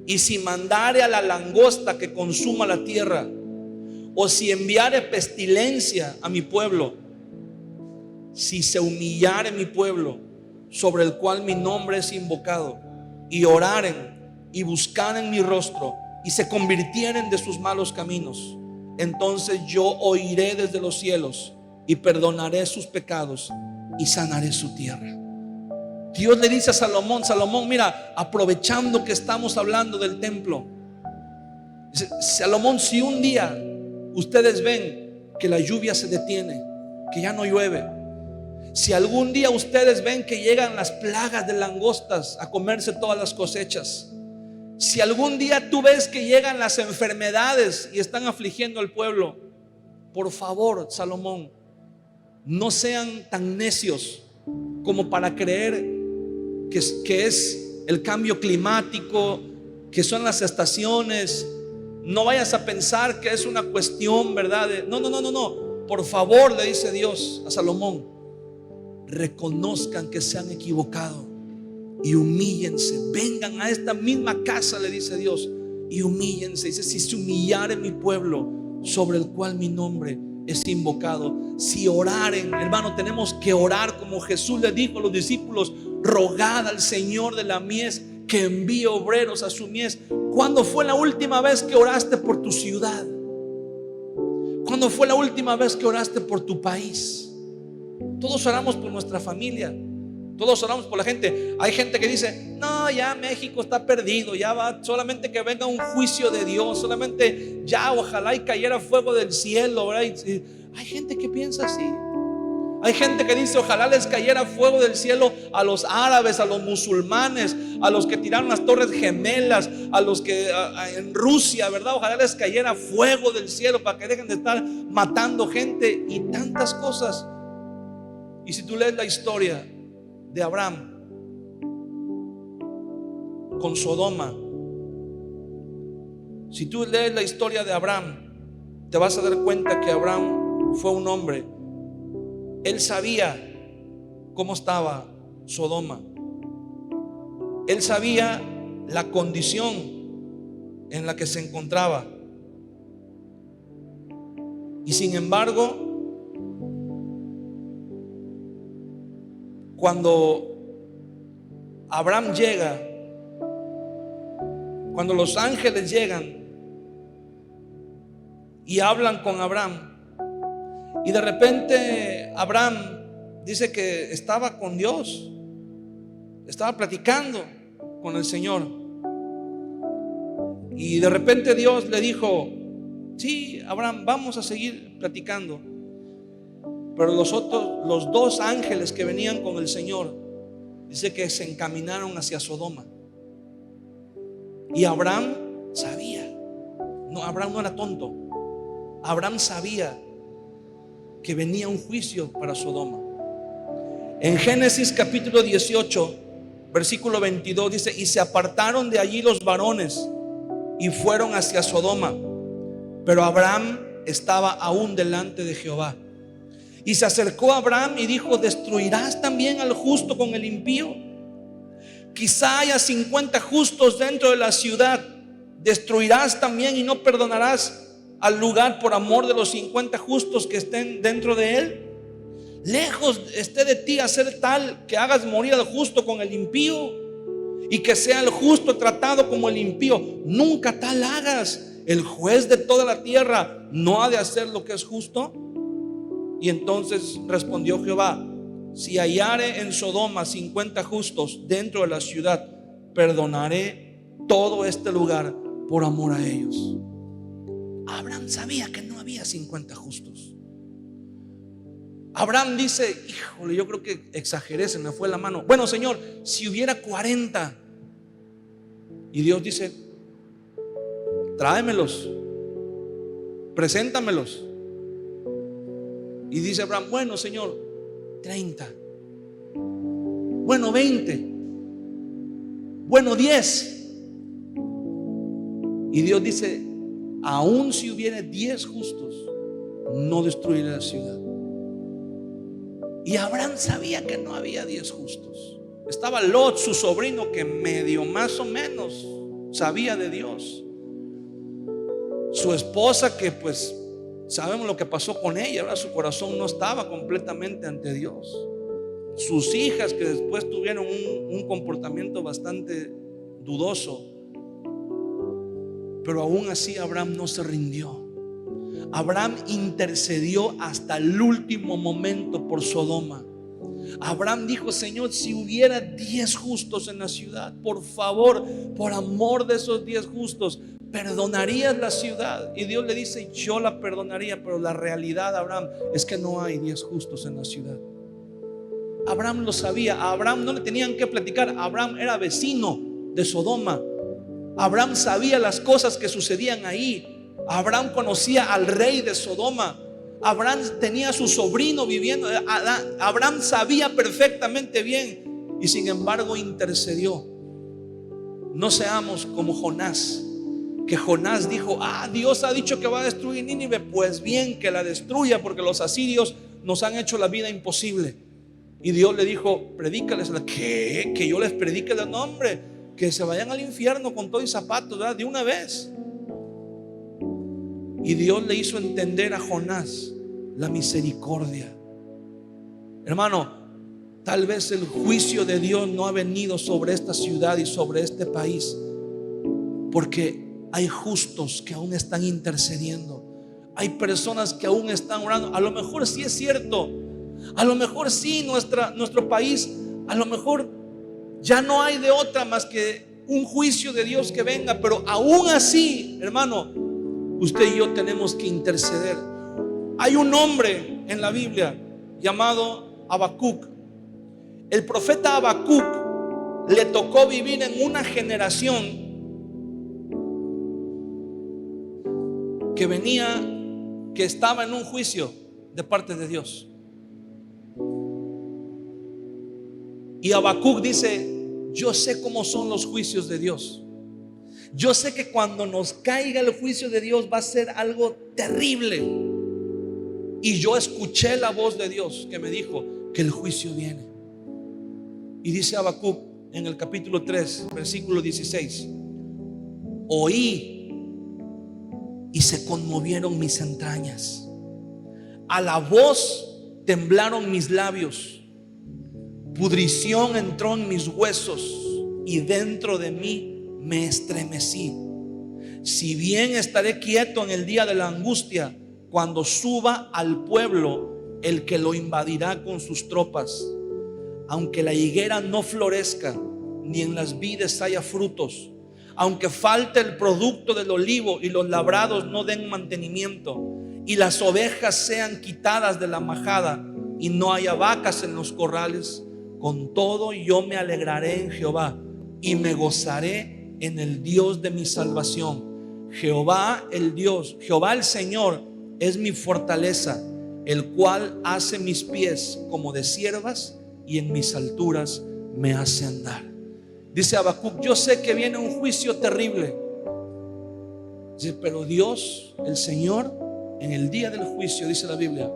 y si mandare a la langosta que consuma la tierra, o si enviare pestilencia a mi pueblo, si se humillare mi pueblo, sobre el cual mi nombre es invocado, y oraren y buscaren mi rostro, y se convirtieren de sus malos caminos, entonces yo oiré desde los cielos y perdonaré sus pecados y sanaré su tierra. Dios le dice a Salomón: Salomón, mira, aprovechando que estamos hablando del templo, Dice, Salomón, si un día ustedes ven que la lluvia se detiene, que ya no llueve, si algún día ustedes ven que llegan las plagas de langostas a comerse todas las cosechas, si algún día tú ves que llegan las enfermedades y están afligiendo al pueblo, por favor, Salomón, no sean tan necios como para creer que es el cambio climático, que son las estaciones. No vayas a pensar que es una cuestión, ¿verdad? No. Por favor, le dice Dios a Salomón, reconozcan que se han equivocado y humíllense. Vengan a esta misma casa, le dice Dios, y humíllense. Dice, si se humillare mi pueblo, sobre el cual mi nombre es invocado. Si oraren, hermano, tenemos que orar como Jesús le dijo a los discípulos: rogad al Señor de la mies que envíe obreros a su mies. ¿Cuándo fue la última vez que oraste por tu ciudad? ¿Cuándo fue la última vez que oraste por tu país? Todos oramos por nuestra familia, todos oramos por la gente. Hay gente que dice, no, ya México está perdido, ya va, solamente que venga un juicio de Dios, solamente ya, ojalá y cayera fuego del cielo, ¿verdad? Hay gente que piensa así. Hay gente que dice, ojalá les cayera fuego del cielo a los árabes, a los musulmanes, a los que tiraron las torres gemelas, a los que en Rusia, ¿verdad? Ojalá les cayera fuego del cielo para que dejen de estar matando gente y tantas cosas. Y si tú lees la historia de Abraham con Sodoma, si tú lees la historia de Abraham, te vas a dar cuenta que Abraham fue un hombre. Él sabía cómo estaba Sodoma. Él sabía la condición en la que se encontraba. Y sin embargo, cuando Abraham llega, cuando los ángeles llegan y hablan con Abraham, y de repente Abraham dice que estaba con Dios, estaba platicando con el Señor, y de repente Dios le dijo, sí, Abraham, vamos a seguir platicando. Pero los dos ángeles que venían con el Señor, dice que se encaminaron hacia Sodoma. Y Abraham sabía, no, Abraham no era tonto, Abraham sabía que venía un juicio para Sodoma. En Génesis capítulo 18, versículo 22 dice, y se apartaron de allí los varones y fueron hacia Sodoma, pero Abraham estaba aún delante de Jehová. Y se acercó a Abraham y dijo, ¿destruirás también al justo con el impío? Quizá haya 50 justos dentro de la ciudad. ¿Destruirás también y no perdonarás al lugar por amor de los 50 justos que estén dentro de él? Lejos esté de ti hacer tal que hagas morir al justo con el impío, y que sea el justo tratado como el impío. Nunca tal hagas. El juez de toda la tierra no ha de hacer lo que es justo. Y entonces respondió Jehová, si hallare en Sodoma 50 justos dentro de la ciudad, perdonaré todo este lugar por amor a ellos. Abraham sabía que no había 50 justos. Abraham dice, híjole, yo creo que exageré, se me fue la mano. Bueno, Señor, si hubiera 40. Y Dios dice, tráemelos, preséntamelos. Y dice Abraham, bueno, Señor, 30. Bueno, 20. Bueno, 10. Y Dios dice, aun si hubiera 10 justos, no destruiré la ciudad. Y Abraham sabía que no había 10 justos. Estaba Lot, su sobrino, que medio más o menos sabía de Dios. Su esposa, que pues sabemos lo que pasó con ella, ¿verdad? Su corazón no estaba completamente ante Dios. Sus hijas, que después tuvieron un comportamiento bastante dudoso. Pero aún así Abraham no se rindió. Abraham intercedió hasta el último momento por Sodoma. Abraham dijo, Señor, si hubiera 10 justos en la ciudad, por favor, por amor de esos 10 justos, ¿perdonarías la ciudad? Y Dios le dice, yo la perdonaría, pero la realidad, Abraham, es que no hay 10 justos en la ciudad. Abraham lo sabía. A Abraham no le tenían que platicar. Abraham era vecino de Sodoma. Abraham sabía las cosas que sucedían ahí. Abraham conocía al rey de Sodoma. Abraham tenía a su sobrino viviendo. Abraham sabía perfectamente bien, y sin embargo intercedió. No seamos como Jonás, que Jonás dijo, Dios ha dicho que va a destruir Nínive, pues bien, que la destruya, porque los asirios nos han hecho la vida imposible. Y Dios le dijo, predícales. ¿Qué? Que yo les predique el nombre, que se vayan al infierno con todo y zapatos, ¿verdad? De una vez. Y Dios le hizo entender a Jonás la misericordia. Hermano, tal vez el juicio de Dios no ha venido sobre esta ciudad y sobre este país, porque hay justos que aún están intercediendo. Hay personas que aún están orando. A lo mejor sí es cierto. A lo mejor sí, nuestro país, a lo mejor ya no hay de otra más que un juicio de Dios que venga. Pero aún así, hermano, usted y yo tenemos que interceder. Hay un hombre en la Biblia llamado Habacuc. El profeta Habacuc le tocó vivir en una generación que estaba en un juicio de parte de Dios. Y Habacuc dice, yo sé cómo son los juicios de Dios. Yo sé que cuando nos caiga el juicio de Dios va a ser algo terrible. Y yo escuché la voz de Dios que me dijo que el juicio viene. Y dice Habacuc en el capítulo 3, versículo 16: oí y se conmovieron mis entrañas. A la voz temblaron mis labios. Pudrición entró en mis huesos y dentro de mí me estremecí. Si bien estaré quieto en el día de la angustia, cuando suba al pueblo el que lo invadirá con sus tropas. Aunque la higuera no florezca, ni en las vides haya frutos, aunque falte el producto del olivo y los labrados no den mantenimiento, y las ovejas sean quitadas de la majada y no haya vacas en los corrales, con todo yo me alegraré en Jehová y me gozaré en el Dios de mi salvación. Jehová el Dios, Jehová el Señor es mi fortaleza, el cual hace mis pies como de ciervas y en mis alturas me hace andar. Dice Habacuc, yo sé que viene un juicio terrible. Dice, pero Dios, el Señor, en el día del juicio, dice la Biblia,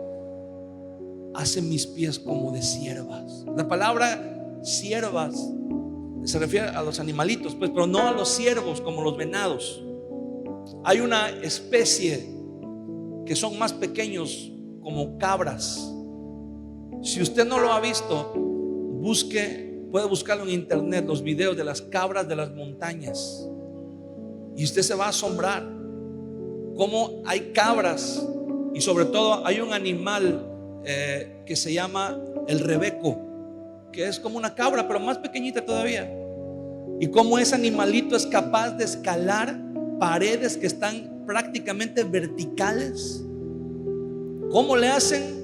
hace mis pies como de ciervas. La palabra ciervas se refiere a los animalitos, pues, pero no a los ciervos como los venados. Hay una especie que son más pequeños, como cabras. Si usted no lo ha visto, puede buscarlo en internet, los videos de las cabras de las montañas, y usted se va a asombrar cómo hay cabras. Y sobre todo hay un animal que se llama el rebeco, que es como una cabra pero más pequeñita todavía, y cómo ese animalito es capaz de escalar paredes que están prácticamente verticales. ¿Cómo le hacen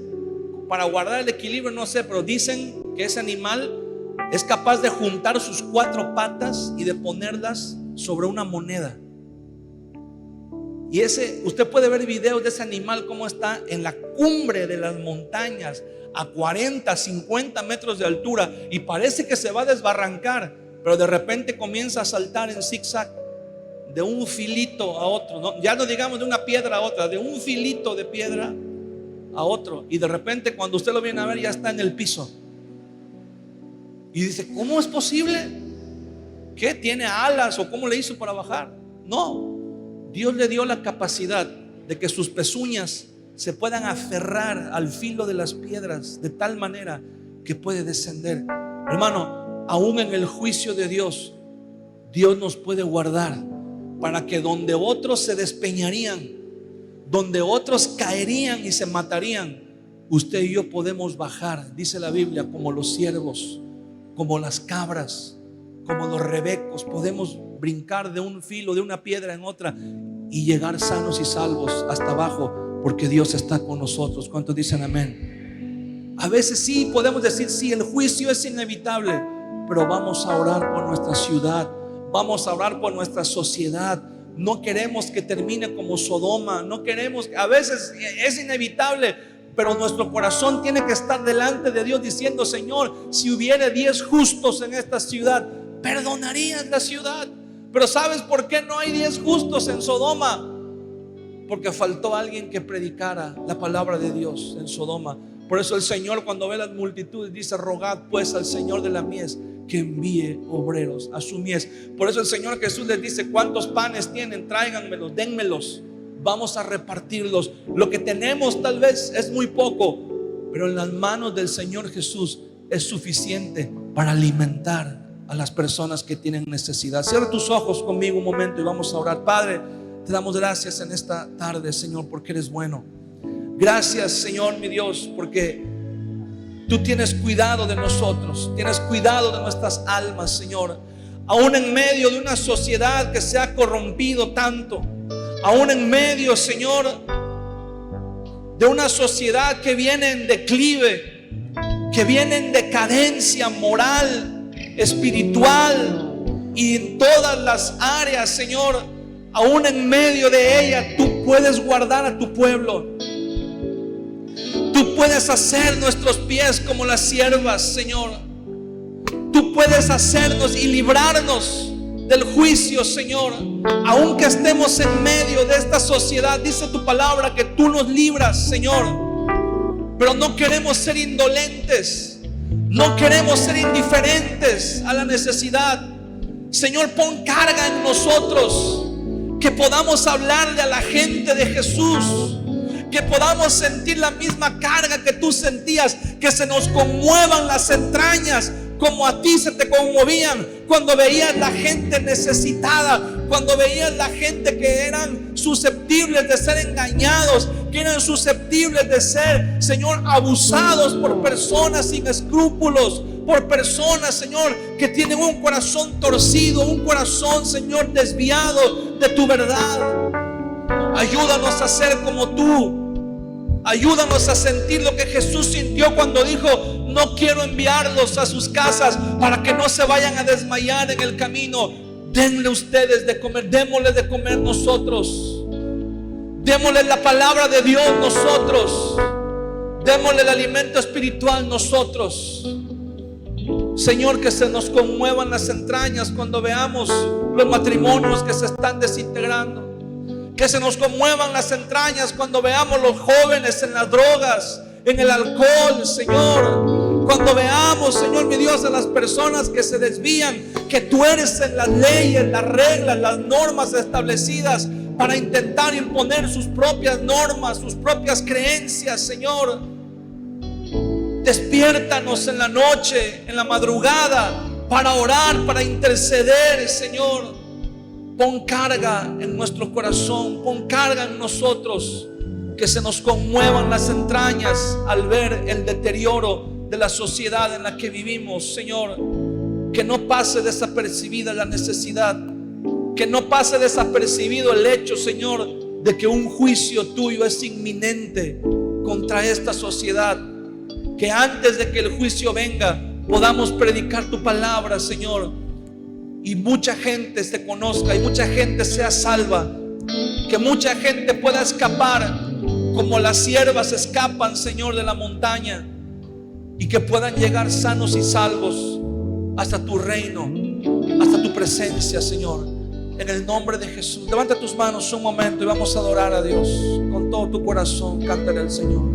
para guardar el equilibrio? No sé, pero dicen que ese animal es capaz de juntar sus 4 patas y de ponerlas sobre una moneda. Y usted puede ver videos de ese animal cómo está en la cumbre de las montañas a 40, 50 metros de altura, y parece que se va a desbarrancar, pero de repente comienza a saltar en zigzag de un filito a otro, ¿no? Ya no digamos de una piedra a otra, de un filito de piedra a otro, y de repente cuando usted lo viene a ver ya está en el piso. Y dice, ¿cómo es posible? ¿Qué? ¿Tiene alas o cómo le hizo para bajar? No, Dios le dio la capacidad de que sus pezuñas se puedan aferrar al filo de las piedras de tal manera que puede descender. Hermano, aún en el juicio de Dios, Dios nos puede guardar para que donde otros se despeñarían, donde otros caerían y se matarían, usted y yo podemos bajar, dice la Biblia, como los ciervos, como las cabras, como los rebecos. Podemos brincar de un filo, de una piedra en otra y llegar sanos y salvos hasta abajo, porque Dios está con nosotros. ¿Cuántos dicen amén? A veces sí podemos decir, sí, el juicio es inevitable, pero vamos a orar por nuestra ciudad, vamos a orar por nuestra sociedad. No queremos que termine como Sodoma, no queremos, a veces es inevitable, pero nuestro corazón tiene que estar delante de Dios diciendo: Señor, si hubiera 10 justos en esta ciudad, perdonarías la ciudad. Pero ¿sabes por qué no hay 10 justos en Sodoma? Porque faltó alguien que predicara la palabra de Dios en Sodoma. Por eso el Señor, cuando ve las multitudes, dice: rogad pues al Señor de la mies que envíe obreros a su mies. Por eso el Señor Jesús les dice: ¿cuántos panes tienen? Tráiganmelos, dénmelos, vamos a repartirlos. Lo que tenemos tal vez es muy poco, pero en las manos del Señor Jesús es suficiente para alimentar a las personas que tienen necesidad. Cierra tus ojos conmigo un momento y vamos a orar. Padre, te damos gracias en esta tarde, Señor, porque eres bueno. Gracias, Señor mi Dios, porque tú tienes cuidado de nosotros, tienes cuidado de nuestras almas, Señor. Aún en medio de una sociedad que se ha corrompido tanto, aún en medio, Señor, de una sociedad que viene en declive, que viene en decadencia moral, espiritual y en todas las áreas, Señor, aún en medio de ella tú puedes guardar a tu pueblo. Tú puedes hacer nuestros pies como las siervas, Señor. Tú puedes hacernos y librarnos del juicio, Señor. Aunque estemos en medio de esta sociedad, dice tu palabra que tú nos libras, Señor. Pero no queremos ser indolentes, no queremos ser indiferentes a la necesidad. Señor, pon carga en nosotros, que podamos hablarle a la gente de Jesús, que podamos sentir la misma carga que tú sentías, que se nos conmuevan las entrañas como a ti se te conmovían cuando veías la gente necesitada, cuando veías la gente que eran susceptibles de ser engañados, que eran susceptibles de ser, Señor, abusados por personas sin escrúpulos, por personas, Señor, que tienen un corazón torcido, un corazón, Señor, desviado de tu verdad. Ayúdanos a ser como tú. Ayúdanos a sentir lo que Jesús sintió cuando dijo: no quiero enviarlos a sus casas para que no se vayan a desmayar en el camino. Denle ustedes de comer, démosle de comer nosotros. Démosle la palabra de Dios nosotros. Démosle el alimento espiritual nosotros. Señor, que se nos conmuevan las entrañas cuando veamos los matrimonios que se están desintegrando. Que se nos conmuevan las entrañas cuando veamos los jóvenes en las drogas, en el alcohol, Señor. Cuando veamos, Señor mi Dios, a las personas que se desvían, que tú eres en las leyes, las reglas, las normas establecidas para intentar imponer sus propias normas, sus propias creencias, Señor. Despiértanos en la noche, en la madrugada, para orar, para interceder, Señor. Pon carga en nuestro corazón, pon carga en nosotros, que se nos conmuevan las entrañas al ver el deterioro de la sociedad en la que vivimos, Señor. Que no pase desapercibida la necesidad, que no pase desapercibido el hecho, Señor, de que un juicio tuyo es inminente contra esta sociedad. Que antes de que el juicio venga podamos predicar tu palabra, Señor, y mucha gente se conozca y mucha gente sea salva. Que mucha gente pueda escapar como las siervas escapan, Señor, de la montaña, y que puedan llegar sanos y salvos hasta tu reino, hasta tu presencia, Señor. En el nombre de Jesús, levanta tus manos un momento y vamos a adorar a Dios con todo tu corazón. Cántale al Señor.